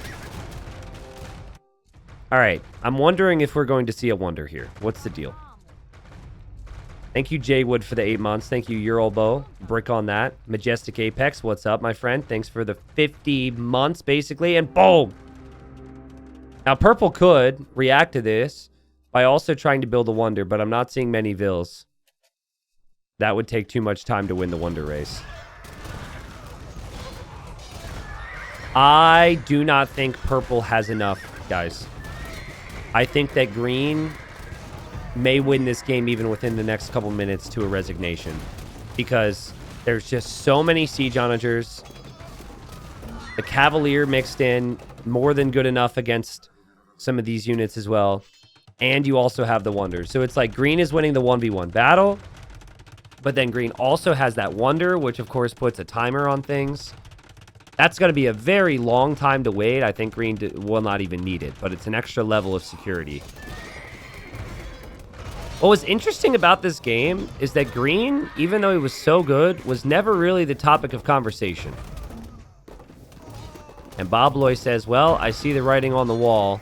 All right. I'm wondering if we're going to see a wonder here. What's the deal? Thank you, Jay Wood, for the 8 months. Thank you, Eurolbo. Brick on that. Majestic Apex, what's up, my friend? Thanks for the 50 months, basically. And boom! Now, purple could react to this by also trying to build a wonder, but I'm not seeing many vills. That would take too much time to win the wonder race. I do not think purple has enough, guys. I think that green may win this game even within the next couple minutes to a resignation, because there's just so many siege onagers. The Cavalier mixed in, more than good enough against some of these units as well. And you also have the Wonders. So it's like green is winning the 1v1 battle, but then green also has that Wonder, which of course puts a timer on things. That's going to be a very long time to wait. I think green will not even need it, but it's an extra level of security. What was interesting about this game is that green, even though he was so good, was never really the topic of conversation. And Bob Loy says, well, I see the writing on the wall.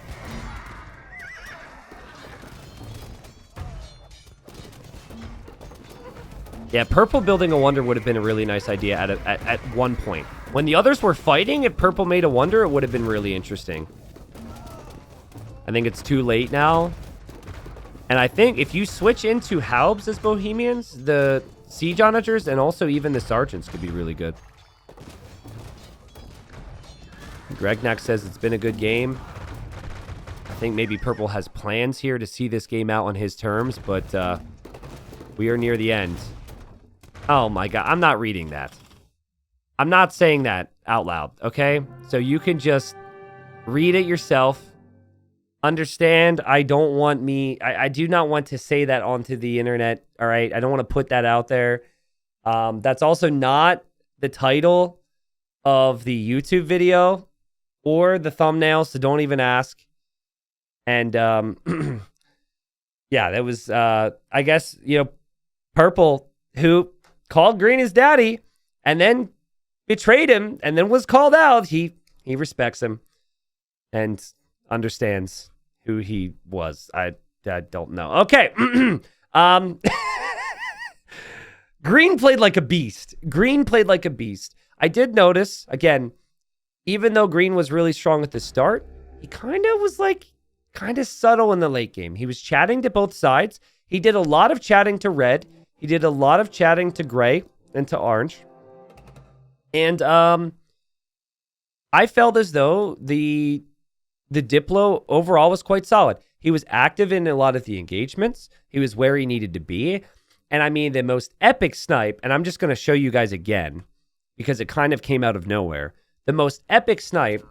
Yeah, purple building a Wonder would have been a really nice idea at one point. When the others were fighting, if purple made a Wonder, it would have been really interesting. I think it's too late now. And I think if you switch into Halbs as Bohemians, the Siege Onagers and also even the Sergeants could be really good. Gregnak says it's been a good game. I think maybe purple has plans here to see this game out on his terms, but we are near the end. Oh my god, I'm not reading that. I'm not saying that out loud, okay? So you can just read it yourself. Understand, I don't want I do not want to say that onto the internet, all right? I don't want to put that out there. That's also not the title of the YouTube video or the thumbnail, so don't even ask. And, yeah, that was, I guess, purple, who called green his daddy and then betrayed him and then was called out. He respects him and understands who he was. I don't know. Okay. Green played like a beast. Green played like a beast. I did notice, again, even though green was really strong at the start, he kind of was like kind of subtle in the late game. He was chatting to both sides. He did a lot of chatting to red. He did a lot of chatting to gray and to orange. And I felt as though the Diplo overall was quite solid. He was active in a lot of the engagements. He was where he needed to be. And I mean, the most epic snipe, and I'm just going to show you guys again because it kind of came out of nowhere. The most epic snipe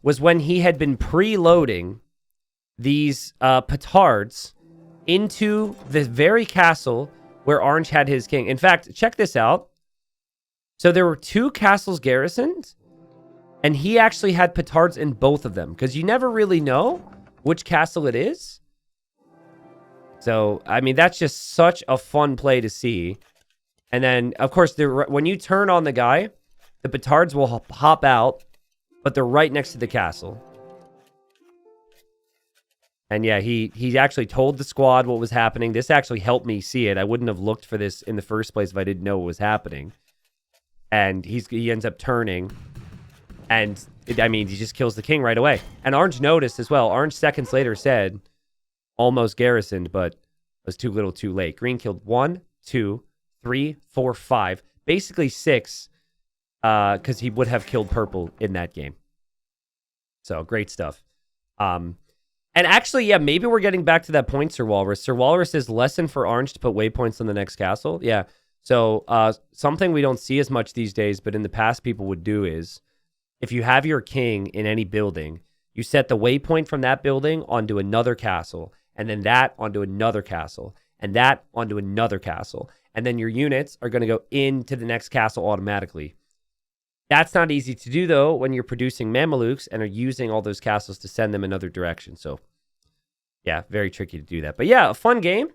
was when he had been preloading these petards into the very castle where orange had his king. In fact, check this out. So there were 2 castles garrisoned, and he actually had petards in both of them, because you never really know which castle it is. So, I mean, that's just such a fun play to see. And then, of course, when you turn on the guy, the petards will hop out, but they're right next to the castle. And yeah, he actually told the squad what was happening. This actually helped me see it. I wouldn't have looked for this in the first place if I didn't know what was happening. And he ends up turning. And, I mean, he just kills the king right away. And orange noticed as well. Orange seconds later said, almost garrisoned, but was too little too late. Green killed 1, 2, 3, 4, 5. Basically 6, because he would have killed purple in that game. So, great stuff. And actually, yeah, maybe we're getting back to that point, Sir Walrus. Sir Walrus is lesson for orange to put waypoints on the next castle. Yeah. So something we don't see as much these days, but in the past people would do is, if you have your king in any building, you set the waypoint from that building onto another castle, and then that onto another castle, and that onto another castle. And then your units are going to go into the next castle automatically. That's not easy to do, though, when you're producing Mamelukes and are using all those castles to send them another direction. So, yeah, very tricky to do that. But yeah, a fun game.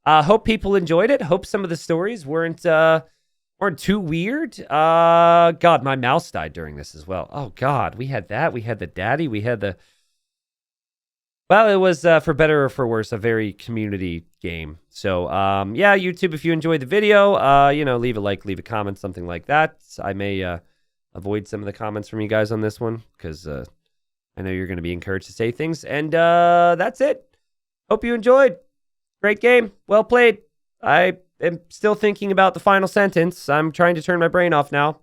Hope people enjoyed it. Hope some of the stories weren't too weird. God, my mouse died during this as well. Oh, God, we had that. We had the daddy. We had the... Well, it was, for better or for worse, a very community game. So, yeah, YouTube, if you enjoyed the video, leave a like, leave a comment, something like that. I may... avoid some of the comments from you guys on this one, because I know you're going to be encouraged to say things. And that's it. Hope you enjoyed. Great game. Well played. I am still thinking about the final sentence. I'm trying to turn my brain off now.